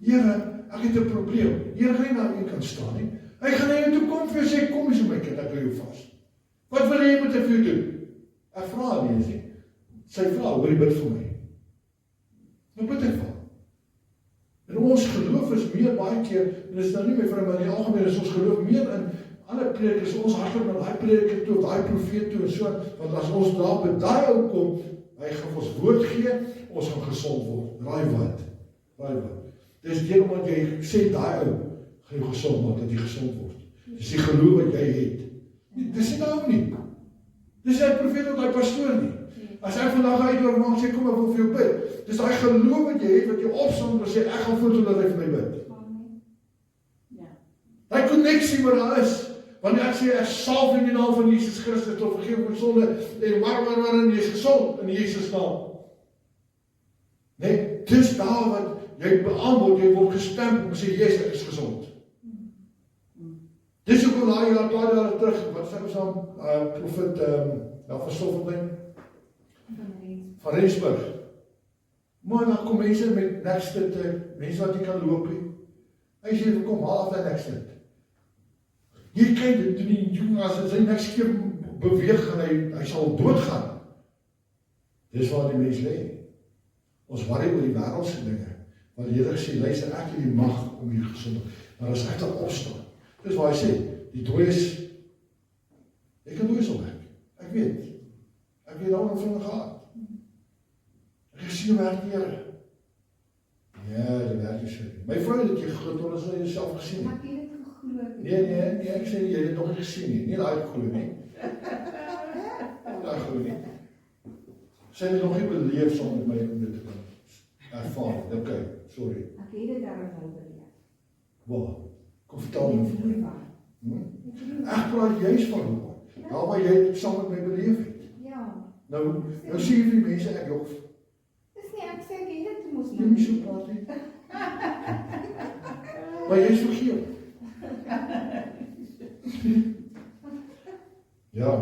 S4: Here, ek het 'n probleem. Here, gaan jy na een kant staan nie? Hy gaan na jou toe kom vir jou sê, kom eens op my kind, ek hou jou vas. Wat wil jy moet ek vir jou doen? Ek vra haar nie, sê. Sy vra, hoor jy bid vir my. Nou bid ek vir haar. En ons geloof is meer baie keer, en dit is nou nie my vrou, maar in die algemeen is ons geloof meer in ander predikers, ons hardloop na daai prediker toe, of daai profeet toe, en so, want as ons daar by daai ou kom, hy gaan ons woord gee, ons gaan gesond word. Raai wat? Dis deel omdat jy sê daai ou, gaan jy gesond word, dat jy gesond word. Dis die geloof wat jy het. Dis nie nou nie. Dis hy profeet of hy pastoor nie. As hy vandag uitdoor maak, sê, kom ek wil vir jou bid. Dis daai geloof wat jy het, wat jy opsom en sê, ek gaan voel dat hy vir my bid. Daai konneksie wat daar is, wanneer ek sê, ek salf in die naam van Jesus Christus, tot vergeef my sonde, en waar, en jy is gesond, in Jesus naam. Nee, dis daar wat jy beantwoord, jy word gestemd, en sê, yes, ek is gezond. Dis ook al na paar jare terug, wat sê ons dan, profet, van Stoffelding, van Rensburg. Maar dan kom mense met nekste te, mense wat nie kan loop nie. Hy sê, kom, haal af dat niks dit. Jy kyk, toe die jongen, as hy niks keer beweeg, en hy sal doodgaan. Dis waar die mens lê. Ons worry oor die wêreldse dinge. Maar die Here sê, luister, ek het die mag om hier gesond, maar as ek dan opstaan. Dis waar hy sê, die dooies, ek kan dooies opwek. Ek weet daarom van gehad. Ek sien hoe werk die Here. Ja, die werk is so. My vrou het dit geglo, toe ons dit self gesien het.
S5: Ek het dit geglo.
S4: Nee, ek sê jy het dit nog nie gesien nie. Nie daai glo nie. Daai glo nie. Sy het nog nie beleef saam met my om dit te kan ervaar. Okay, sorry.
S5: Ek het dit daarom nou beleef.
S4: Waar? Kom vertel my vir my.
S5: my.
S4: Ek praat juist van hoe. Daar waar jy dit saam met my beleef het.
S5: Ja.
S4: Nou sê jy vir die mense ek jok.
S5: Dis nie, ek sê ek het dit moes
S4: Jy nie so praat nie. Maar jy is vergeet. Ja.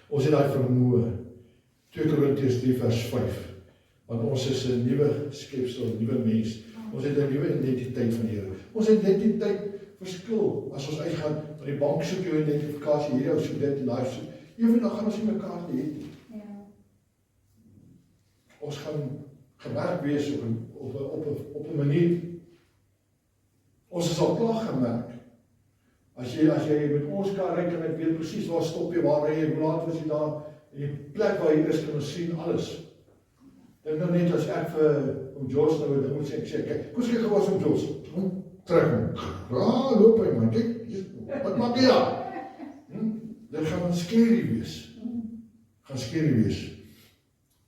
S4: Ons het daai vermoë. 2 Korintiërs 3 vers 5. Want ons is 'n nuwe skepsel, 'n nuwe mens. Ons het 'n nuwe identiteit van die Here. Ons identiteit verskil as ons uitgaan van die bank soek jou identifikasie hier of so dit en daai so. Eendag gaan ons nie mekaar hê nie.
S5: Ja.
S4: Ons gaan gewerk wees op 'n manier. Ons is al klaar gemerk. As jy met ons kan ry, kan ek weet presies waar stop jy, waar ry jy, hoe laat was jy daar, en die plek waar jy is, kan ons sien alles. Dink nou net as ek vir om Jos nou 'n ding moet sê, ek sê, kyk, kom kyk gewas om Jos. Trek hom. Ja, loop hy man, kyk, wat maak jy daar? Dit gaan skerry wees. Gaan skerry wees.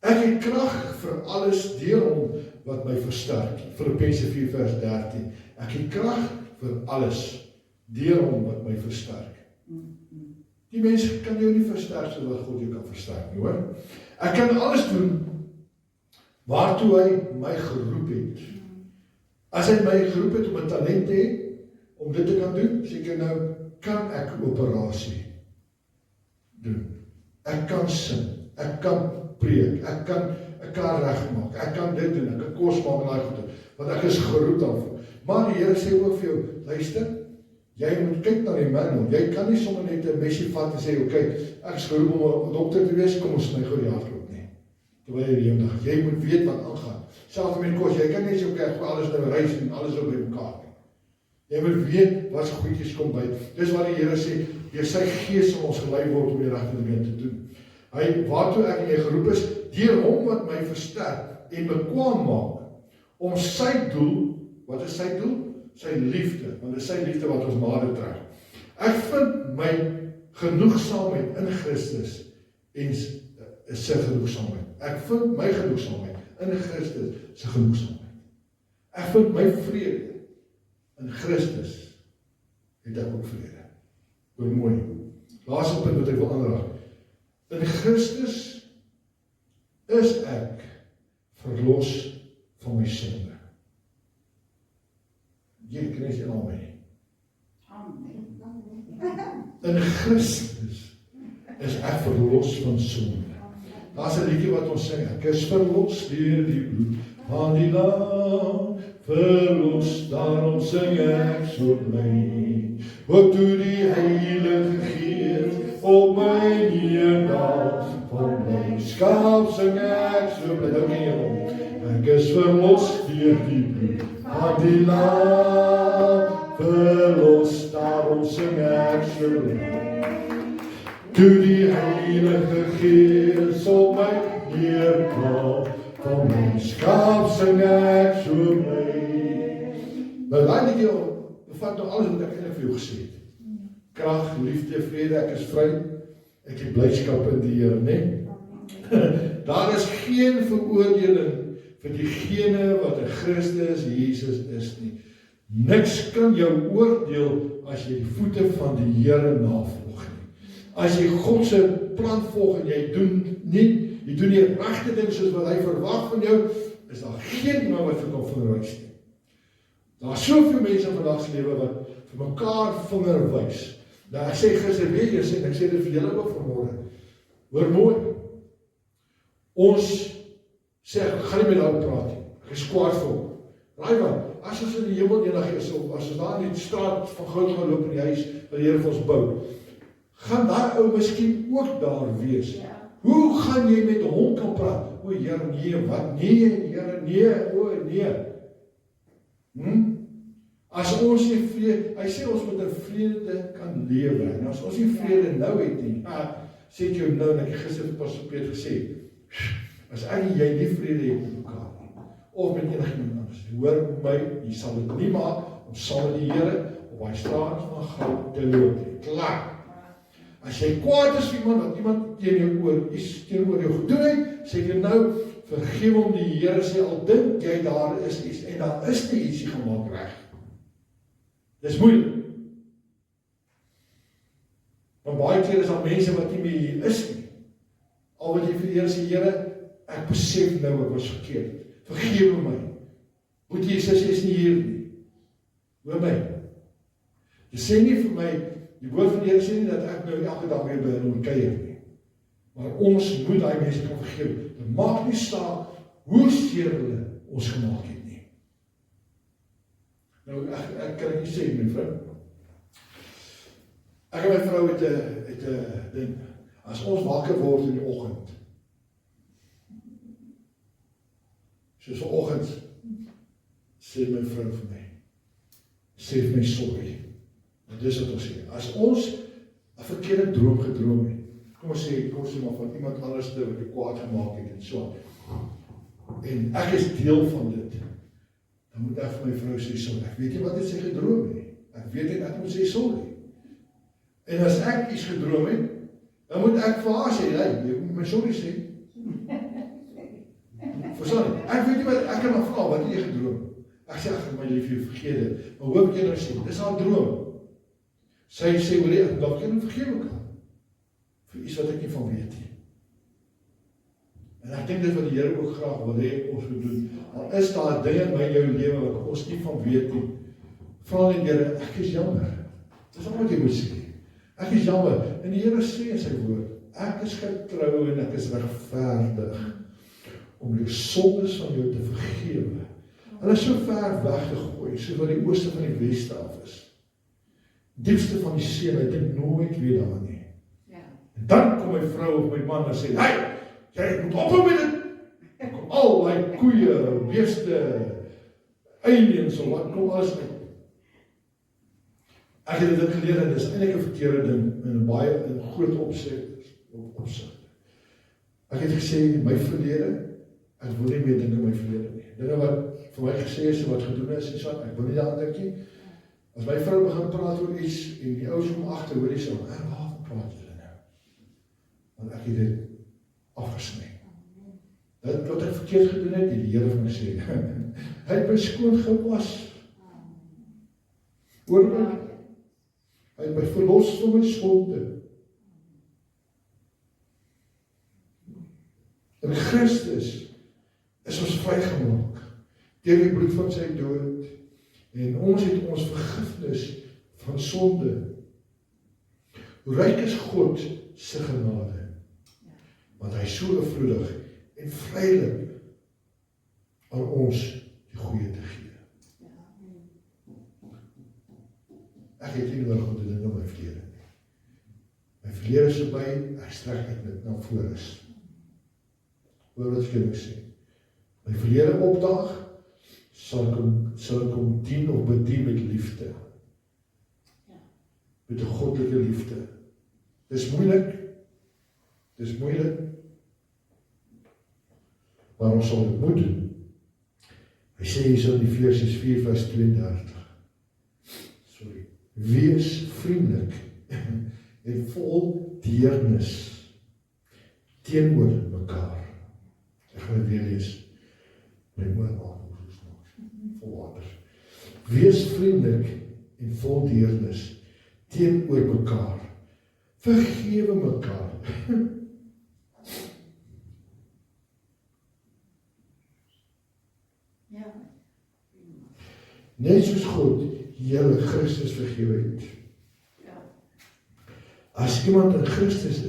S4: Ek het krag vir alles deur hom wat my versterk. Filippense 4 vers 13. Ek het krag vir alles deur hom wat my versterk. Die mens kan jou nie versterk soos wat God jou kan versterk nie, hoor. Ek kan alles doen waartoe hy my geroep het. As hy my geroep het om 'n talent te hê, om dit te kan doen, seker nou, kan ek operasie doen. Ek kan sing, ek kan preek, ek kan regmaak, ek kan dit doen, ek kan kos maak en daai goed doen, want ek is geroep daarvoor. Maar die Here sê ook vir jou, luister, jy moet kyk na die man, jy kan nie sommer net 'n messie vat en sê, okay, ek is geroep om 'n dokter te wees, kom ons my gou die hartklop nie. Terwyl jy eendag, jy moet weet wat aangaan. Selfs met kos, jy kan nie sê, okay, ek alles nou reis en alles op by mekaar nie. Jy moet weet wat se goedjies kom by. Dis wat die Here sê, deur sy gees sal ons gelei word om die regte dinge te doen. Hy, waartoe ek en jy geroep is, deur hom wat my versterk en bekwaam maak, om sy doel, wat is sy doel? Sy liefde, want dit is sy liefde wat ons nader trek. Ek vind my genoegsaamheid in Christus en is sy genoegsaamheid. Ek vind my genoegsaamheid in Christus se genoegsaamheid. Ek vind my vrede in Christus het ek ook vrede. Hoor mooi. Laaste punt wat ek wil aanraak. In Christus is ek verlos van my sonde. Jy kan nie sê amen. In Christus is ek verlos van sonde. Daar's 'n liedjie wat ons sing, ek is verlos deur die bloed van die Lam, verlos, daarom sing ek so bly. Wat toe die Heilige Gees op my neerdal, van blydskap sing ek so bly. Ek is verlos deur die bloed van die Lam, verlos, daarom sing ek so bly. Toe die Heilige Gees op my neerdal, van blydskap sing ek so bly. Nou daai liedjie bevat nou alles wat ek eintlik vir jou gesê het. Krag, liefde, vrede, ek is vry. Ek het blydskap in die Here, né? Daar is geen veroordeling vir diegene wat in Christus Jesus is nie. Niks kan jou oordeel as jy die voete van die Here navolg nie. As jy God se plan volg en jy doen nie die regte ding soos wat hy verwag van jou, is daar geen iemand wat vir kan verwys nie. Daar is soveel mense in vandag se lewe wat vir mekaar vinger wys. Nou ek sê gister weer eens en ek sê dit vir julle ook vanmôre. Hoor mooi. Ons sê ek gaan nie met hom praat nie. Ek is kwaad vir hom. Raai wat? as ons in die hemel eendag is, of as ons daar in die straat van goud gaan loop in die huis, wat die Here vir ons bou, gaan daai ou miskien ook daar wees.
S1: Ja.
S4: Hoe gaan jy met hom kan praat? O Here, nee, wat? Nee, Here, nee, o nee. As ons nie vrede, hy sê ons moet in vrede kan lewe, en as ons nie vrede nou het nie, sê ek jou nou, en ek het gister vir Pastor Peter gesê, as ek en jy nie vrede het met mekaar nie, of met enigiemand anders, hoor my, jy sal dit nie maak, om saam met die Here, op hy straat van goud te loop nie, klaar. As jy kwaad is vir iemand, wat iemand teenoor jou gedoen het, sê jy nou, vergeef hom, die Here sê, al dink jy daar is iets, en daar is nie ietsie gemaak reg. Dis moeilik. Want baie keer is daar mense wat nie meer hier is nie. Al wat jy vir die Here sê, Here, ek besef nou, ek was verkeerd. Vergewe my. Moet jy sê, is nie hier nie. Hoor my. Jy sê nie vir my, die woord van die Here sê nie, dat ek nou elke dag weer by hulle moet kuier nie. Maar ons moet daai mense kan vergewe. Dit maak nie saak, hoe seer hulle ons gemaak het nie. Nou, ek kan nie sê, my vrou. Ek en my vrou het 'n ding, as ons wakker word in die oggend, soos vanoggend, sê my vrou vir my, sê vir my sorry. En dis wat ons sê, as ons 'n verkeerde droom gedroom het, kom ons sê maar van iemand anders wat die kwaad gemaak het en so, en ek is deel van dit, dan moet ek vir my vrou sê sorry. Ek weet nie wat het sy gedroom nie. Ek weet nie, ek moet sê sorry. En as ek iets gedroom het, dan moet ek vir haar sê, hey, jy moet my sorry sê. Verstaan nie? Ek weet nie wat, ek kan maar vra, wat het jy gedroom? Ek sê, ag my liefie, vergeet dit. Maar hoop ek jy nou sê, dis haar droom. Sy sê, hoor jy, dalk jy nou vergeet mekaar. Vir iets wat ek nie van weet nie. En ek dink dit wat die Here ook graag wil hê ons moet doen. Al is daar dinge in my jou lewe wat ons nie van weet nie. Vra die Here, ek is jammer. Dis al wat jy moet sê. Ek is jammer. En die Here sê in sy woord, ek is getrou en ek is regverdig om die sondes van jou te vergewe. Hulle is so ver weg te gooi, so van die ooste van die weste af is. Diepste van die see, ek dink nooit weer daar nie.
S5: Ja.
S4: En dan kom my vrou of my man en sê, hey, jy moet ophou met dit. Kom al die koeie, beeste, aliens, of wat kom alles uit. Ek het dit geleer en dis eintlik 'n verkeerde ding in 'n baie groot opsig. Ek het gesê my verlede, ek wil nie meer dink aan my verlede nie. Dinge wat vir my gesê is en wat gedoen is en so, ek wil nie daaraan dink nie. As my vrou begin praat oor iets en die ouens kom agter, hoor jy so, waarvan praat julle nou? Want ek het dit afgesny. Dit wat ek verkeerd gedoen het, die Here vir my sê, hy het my skoon gewas. Hoor my? Hy het my verlos van my sonde. In Christus is ons vrygemaak deur die bloed van sy dood. En ons het ons vergifnis van sonde. Hoe ryk is God se genade? Want hy is so oorvloedig en vrylik aan ons die goeie te gee. Ek het nie nodig om te dink aan my verlede nie. My verlede is verby, ek strek uit dit na voor is. Hoor wat ek jou sê. My verlede opdag, sal ek hom dien of bedien met liefde. Met 'n goddelike liefde. Dis moeilik, maar ons sal dit moet doen. Hy sê hier so in Efesiërs 4:32. Wees vriendelik en vol deernis teenoor mekaar. Ek gaan dit weer lees. My moeder vol water. Wees vriendelik en vol deernis teenoor mekaar. Vergewe mekaar.
S5: Ja.
S4: Net soos God hele Christus vergewe het.
S5: Ja.
S4: As iemand in Christus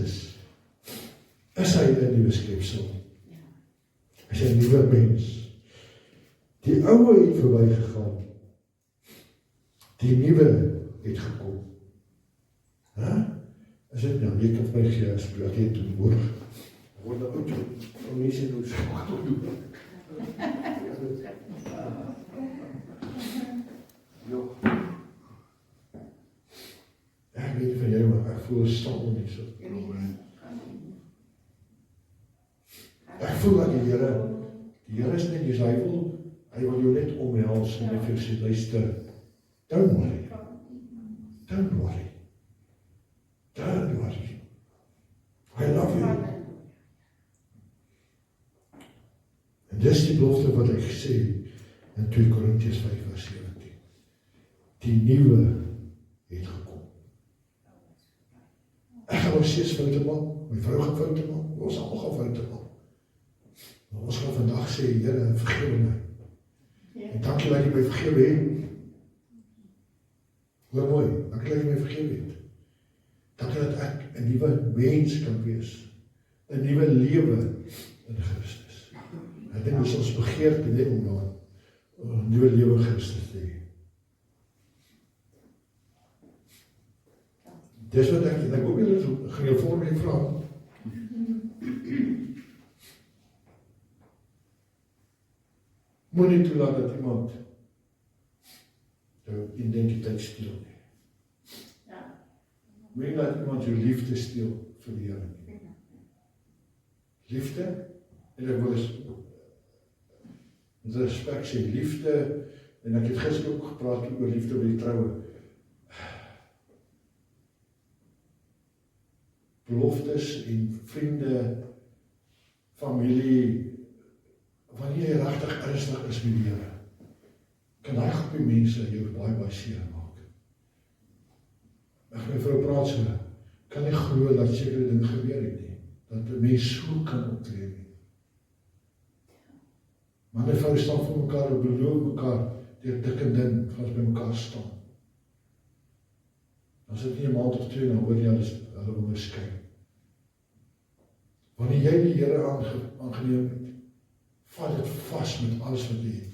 S4: is hy 'n nuwe skepsel.
S5: Ja.
S4: Hy is 'n nuwe mens. Die oude het verbygegaan. Die nuwe het gekom. Is dit nou, jy kan my gee as ek het toe hoor. Word nou oud, van mense nou skak doen. Ek weet van jou, maar ek voel staan nie so. Ek voel dat die Here is net, hy wil jou net omhels en vir sy luister. Don't worry. Don't worry. Don't worry. I love you. En dis die belofte wat ek sê in 2 Korintiërs 5:17. Die nuwe het gekom. Ek gaan nog steeds foute maak, my vrou gaan foute maak, ons almal gaan foute maak. Maar ons gaan vandag sê, Here, vergewe my. En dankie dat jy my vergewe het. Hoor mooi, dankie dat jy my vergewe het. Dankie dat ek 'n nuwe mens kan wees. 'n Nuwe lewe in Christus. Ek dink dis ons begeerte net om nou 'n nuwe lewe in Christus te hê. Dis wat ek ook julle gaan jou volgende vra. Moenie toelaat dat iemand jou identiteit steel nie. Moenie laat iemand jou liefde steel vir die Here nie. Liefde, en ek wil met respek sê, liefde, en ek het gister ook gepraat oor liefde by die troue. Beloftes en vriende, familie, wanneer jy regtig ernstig is met die Here, kan daai groepie mense jou baie seer maak. Ek met my vrou praat so, kan nie glo dat sekere dinge gebeur het nie, dat 'n mens so kan optree nie. Man en vrou staan vir mekaar en beloof mekaar deur dik en dun, gaan ons by mekaar staan. Dan sit nie 'n maand of 2, dan hoor jy hulle wil skei. Wanneer jy die Here aangeneem het, vat dit vas met alles wat jy het.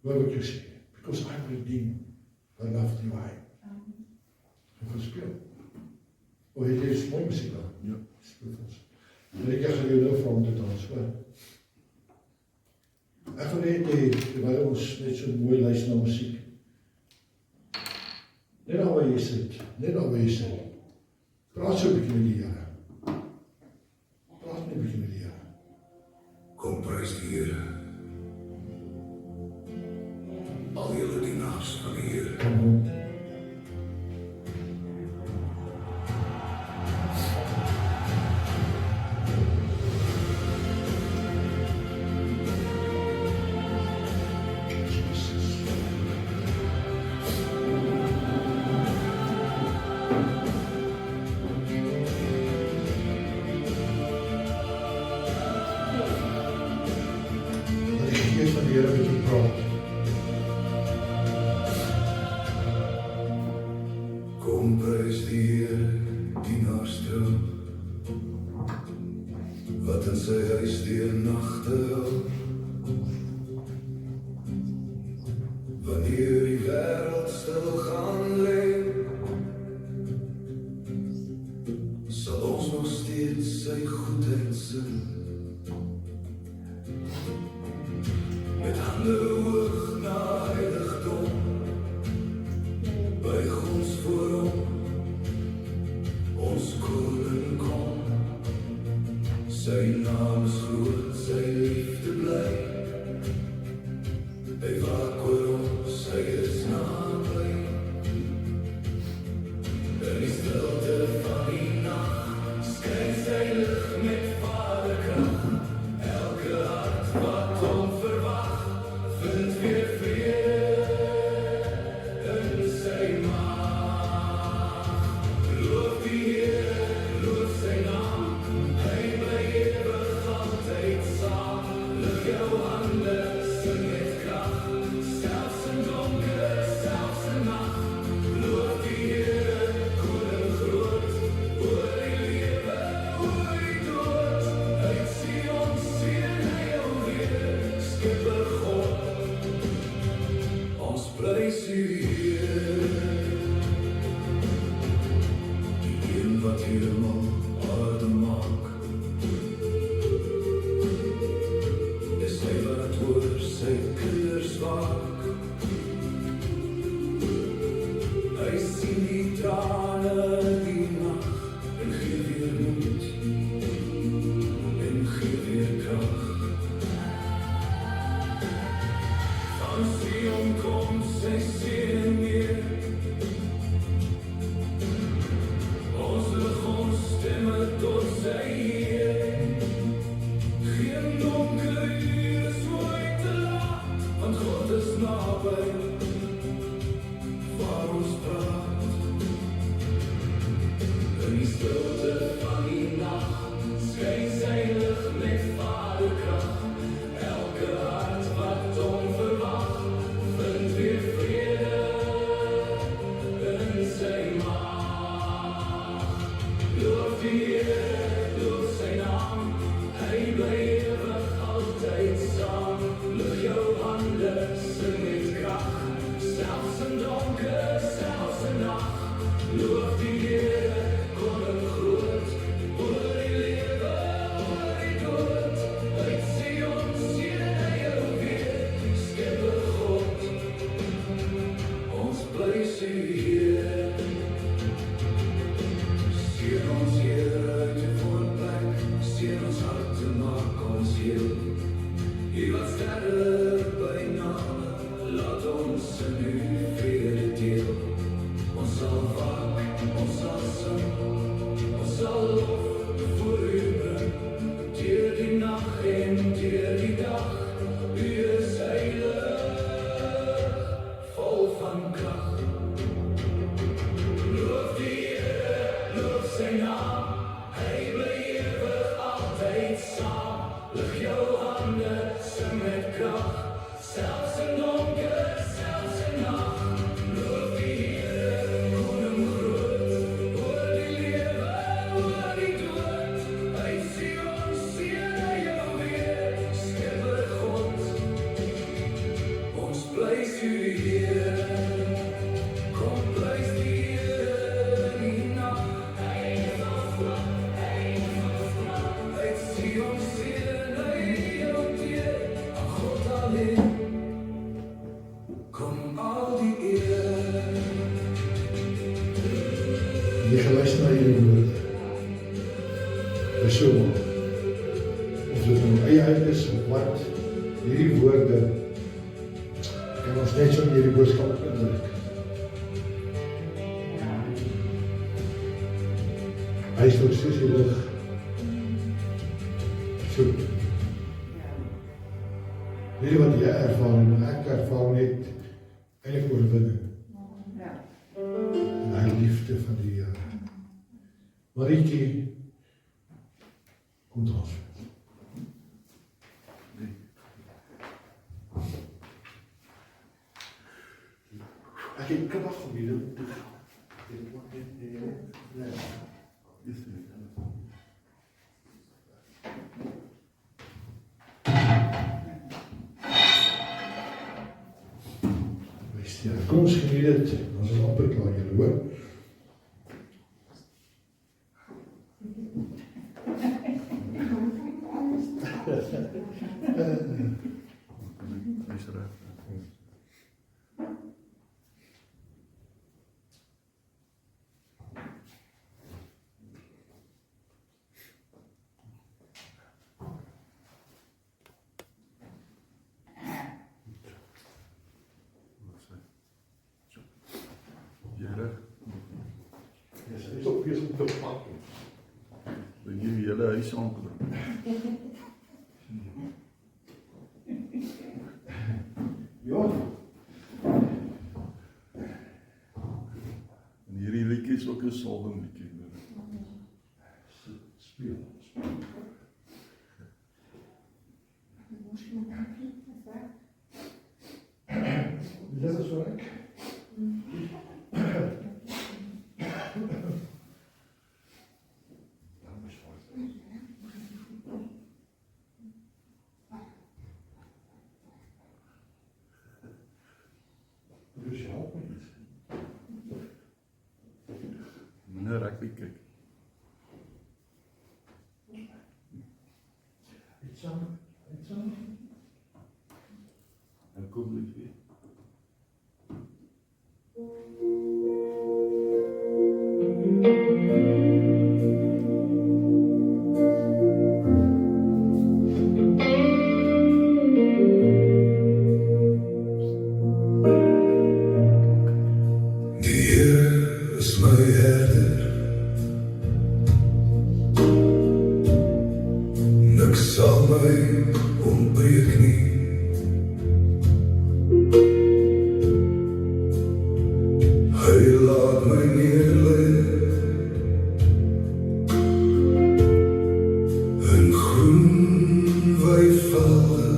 S4: Hoor wat ek sê, because I'm redeemed, by love divine. En verspeel. Het jy mooi muziek aan? Ja, speel ons. En ek gaan jou nou vraag om te dans, hoor. Ek wil net terwyl ons net so mooi luister na muziek. Net al waar jy sit, praat so 'n bietjie met die Here. Praat net 'n bietjie met die Here.
S6: Kom prys die Here. Al julle dienaars van die Here.
S4: Kom op.
S6: Kom prys die Here, dienaars trou, wat in sy huis deur nagte hou. Wanneer die wêreld stil gaan lê, sal ons nog steeds sy goedheid sing. Met hande hoog na heiligdom, buig ons voor hom, ons koning kom. Sy naam is groot, sy liefde bly. Hy waak oor ons, hy is naby. In die stilte van die nag, skyn sy lig met vaderkrag. Elke hart wat hom verwag, vind weer vrede in sy maag. Loof die Here, loof sy naam, hy bly ewig altyd saam. Lig jou hemel aarde maak. Dis hy wat oor sy kinders waak. Hy sien die trane die nag en gee weer moed en gee weer krag. Van Sion kom sy seën weer. Ons lig ons stemme tot sy eer. Geen donker uur is ooit te laat, want God is naby waar ons praat. In die stilte van die nacht skyn sy lig met vaderkrag. Elke hart wat hom verwag, vind weer vrede in sy maag. Loof die Here, loof sy naam, hy bly ewig altyd saam. Lig jou hande, sing met krag, selfs in donker, selfs in nag. Loof die Here, koning groot, oor die lewe, oor die dood. Uit Sion seën hy jou weer, Skepper God, ons prys U Heer. Seën ons Heer uit die voorplek, seën ons harte, maak ons heel. U wat sterre by name, laat ons in U vrede deel. Ons sal waak, ons sal sing, ons sal lof voor U bring. Deur die nag en deur die dag, U is heilig, vol van krag. Loof die Here, loof sy naam, hy bly ewig altyd saam. Lig jou hande, sing met krag, selfs in donker, selfs in nag. Loof die Here, koning groot, oor die lewe, oor die dood. Uit Sion seën hy jou weer, Skepper God, ons prys U Heer. Kom prys die Here in die nag, hy is ons krag, hy is ons krag. Uit Sion seën hy jou deur, aan God alleen kom al die eer.
S4: Jy geluister na hierdie woord. Dis so mooi. Of dit nou eie uit is of wat, hierdie woorde kan ons net so in hierdie boodskap indruk. Hy is ook soos die lig. So. Weet jy wat jy ervaar en ek ervaar net eintlik oorwinning. En hy liefde van die Here. Marietjie, kom ons.
S2: Ek het krag om hier te gaan.
S4: Kom ons geniet dit, ons is amper klaar, julle hoor.
S2: Dis reg. Dis op besig om te pak.
S7: Dan hier die hele huis aangebring.
S2: Ja.
S7: En hierdie liedjie is ook 'n salwing liedjie.
S2: Speel.
S4: Dit is waar ek.
S7: Meneer rugby kyk. En kom dit weer.
S6: Die Here is my herder, niks sal my ontbreek nie. Hy laat my neerlê in groen weivelde,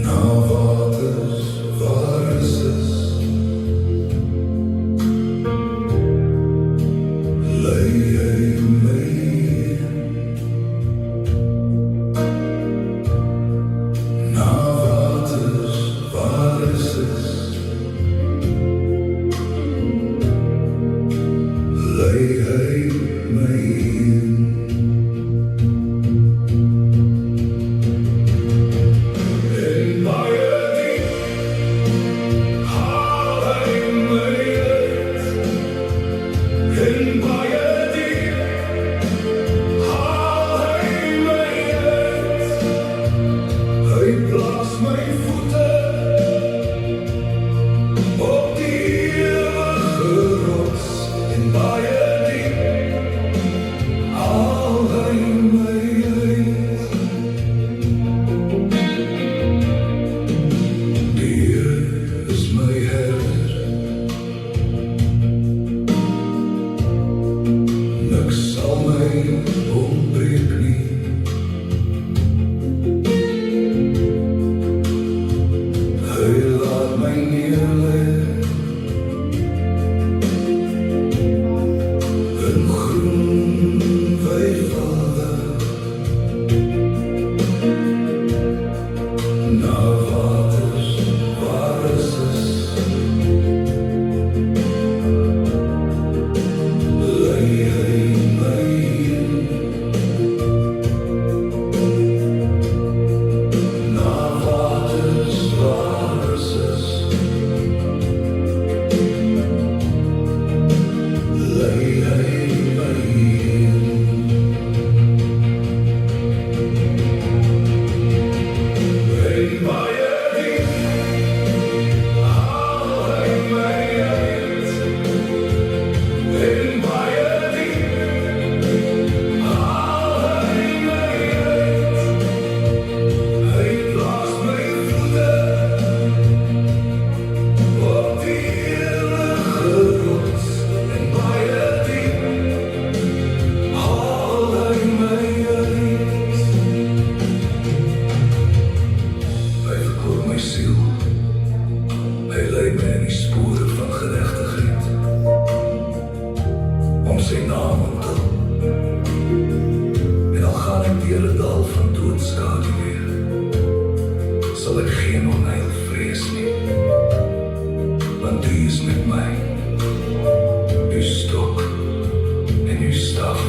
S6: na waters waar rus is. Lei hy my na waters waar rus is. Lei hy my en baie diep haal hy my uit. En baie diep haal hy my uit. Hy plaas my voete op die ewige rots. En baie diep haal hy my uit. Die Here is my herder, niks sal my ontbreek nie. Hy laat my neerlê in groen weivelde, na waters waar rus is. Lei hy my na waters waar rus is. Lei hy my en baie diep haal hy my uit. En baie diep haal hy my uit. Hy plaas my voete op die ewige rots. En baie diep haal hy my uit. Hy verkoop my siel, hy lei my in die spore van geregtigheid, om sy naam onthul. En al gaan ek deur 'n dal van doodskade weer, sal ek geen onheil vrees nie, want U is met my. U stok en U staf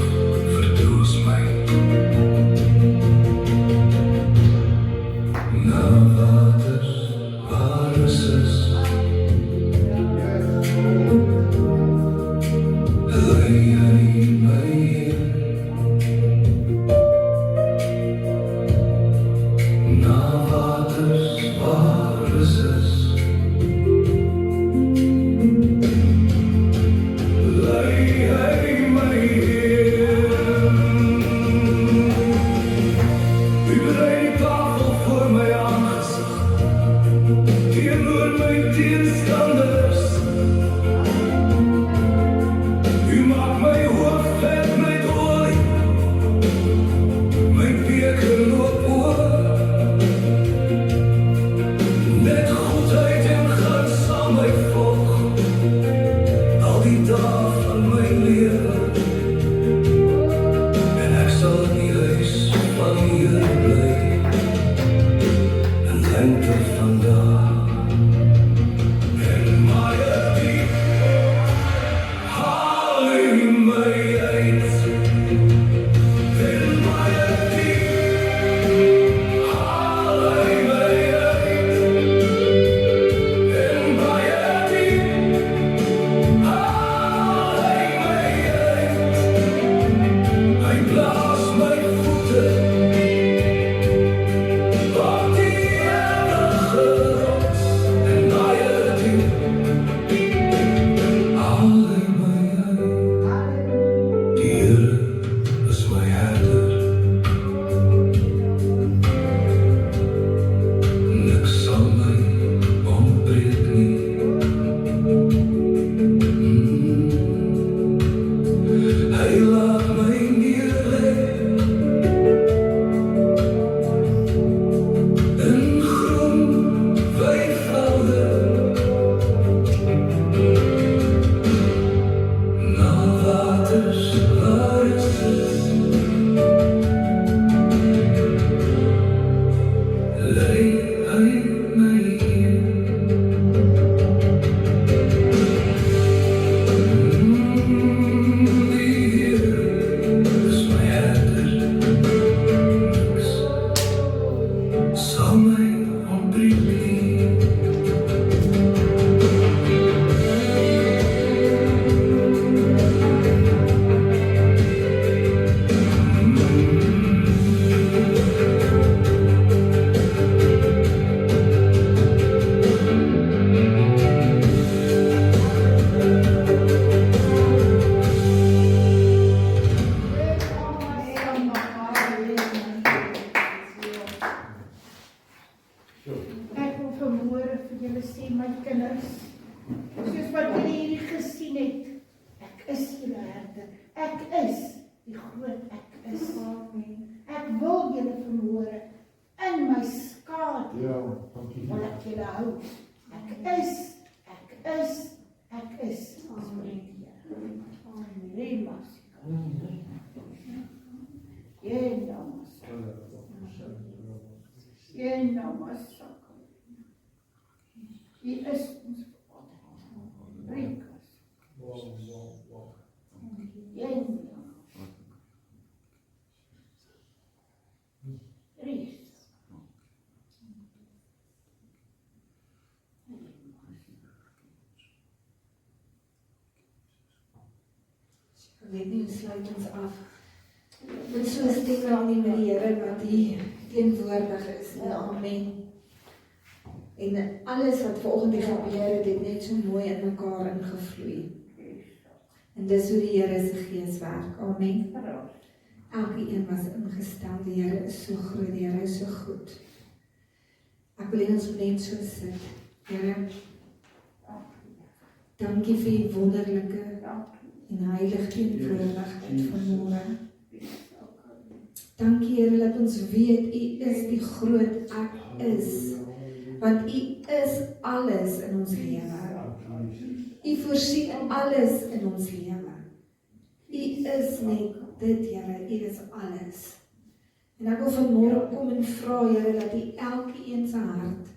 S6: vertroos my. Na waters waar rus is. Lei hy my na waters waar rus is. Lei hy my
S3: my skadu.
S4: Ja, dankie.
S3: Wil ek julle hou. Ek is. Remas. Hy is ons Vader. Remas.
S1: Weet nie, sluit ons af. Met so 'n stem aan die Here wat hier teenwoordig is. Amen. En alles wat vanoggend hier gebeur het, het net so mooi in mekaar ingevloei. En dis hoe die Here se Gees werk. Amen. Elke een was ingestel. Die Here is so groot, die Here is so goed. Ek wil hê ons moet net so sit. Here, dankie vir die wonderlike en heilige teenwoordigheid vanmôre. Dankie Here dat ons weet U is die groot Ek is. Want U is alles in ons lewe. U voorsien alles in ons lewe. U is net dit, Here, U is alles. En ek wil vanmôre kom en vra, Here, dat U elkeen se hart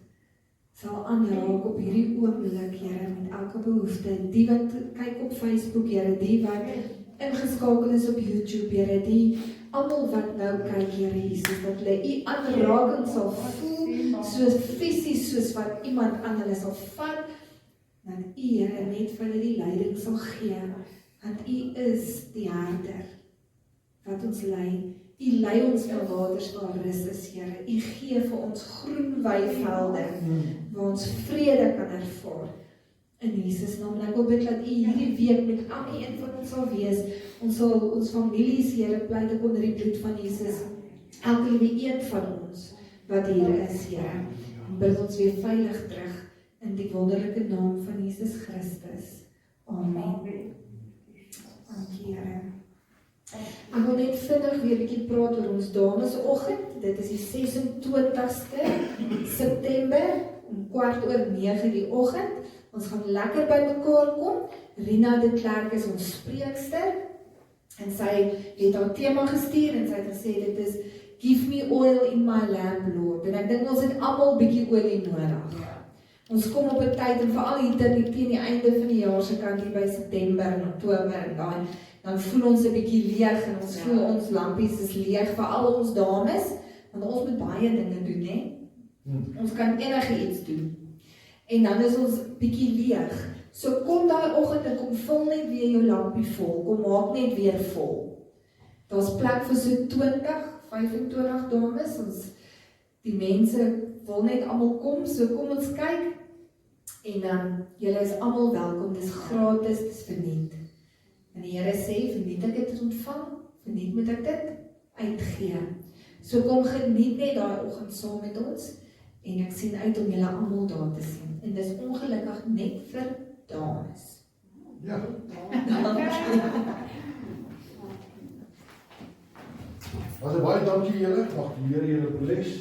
S1: sal aanraak op hierdie oomblik, Here, met elke behoefte. Die wat kyk op Facebook, Here, die wat ingeskakel is op YouTube, Here, die almal wat nou kyk, Here Jesus, dat hulle U aanraking sal voel, so fisies soos wat iemand aan hulle sal vat, dat U, Here, net vir hulle die leiding sal gee, want U is die herder wat ons lei. U lei ons na waters waar rus is, Here. U gee vir ons groen weivelde, waar ons vrede kan ervaar. In Jesus naam, en ek wil bid dat U hierdie week met elkeen van ons sal wees. Ons sal ons families, Here, pleit ek onder die bloed van Jesus. Elke liewe een van ons wat hier is, Here. En bring ons weer veilig terug in die wonderlike naam van Jesus Christus. Amen. Dankie, Here. Ek wil net vinnig weer 'n bietjie praat oor ons damesoggend. Dit is die 26ste September om 8:15 die oggend. Ons gaan lekker by mekaar kom. Rina de Klerk is ons spreekster en sy het haar tema gestuur en sy het gesê dit is Give me oil in my lamp, Lord. En ek dink ons het almal bietjie olie nodig. Ons kom op 'n tyd en veral hier teen die einde van die jaar se kant hier by September en Oktober en dan voel ons 'n bietjie leeg en ons voel ons lampies is leeg, veral ons dames, want ons moet baie dinge doen, hè. Ons kan enigiets doen. En dan is ons bietjie leeg. So kom daai oggend en kom vul net weer jou lampie vol. Kom maak net weer vol. Daar's plek vir so 25 dames. Die mense wil net almal kom, so kom ons kyk. En julle is almal welkom. Dis gratis, dis verniet. En die Here sê, verniet ek dit ontvang, verniet moet ek dit uitgee. So kom geniet net daai oggend saam met ons. En ek sien uit om julle almal daar te sien. En dis ongelukkig net vir dames.
S4: Ja. Baie dankie julle. Mag die Here julle bless.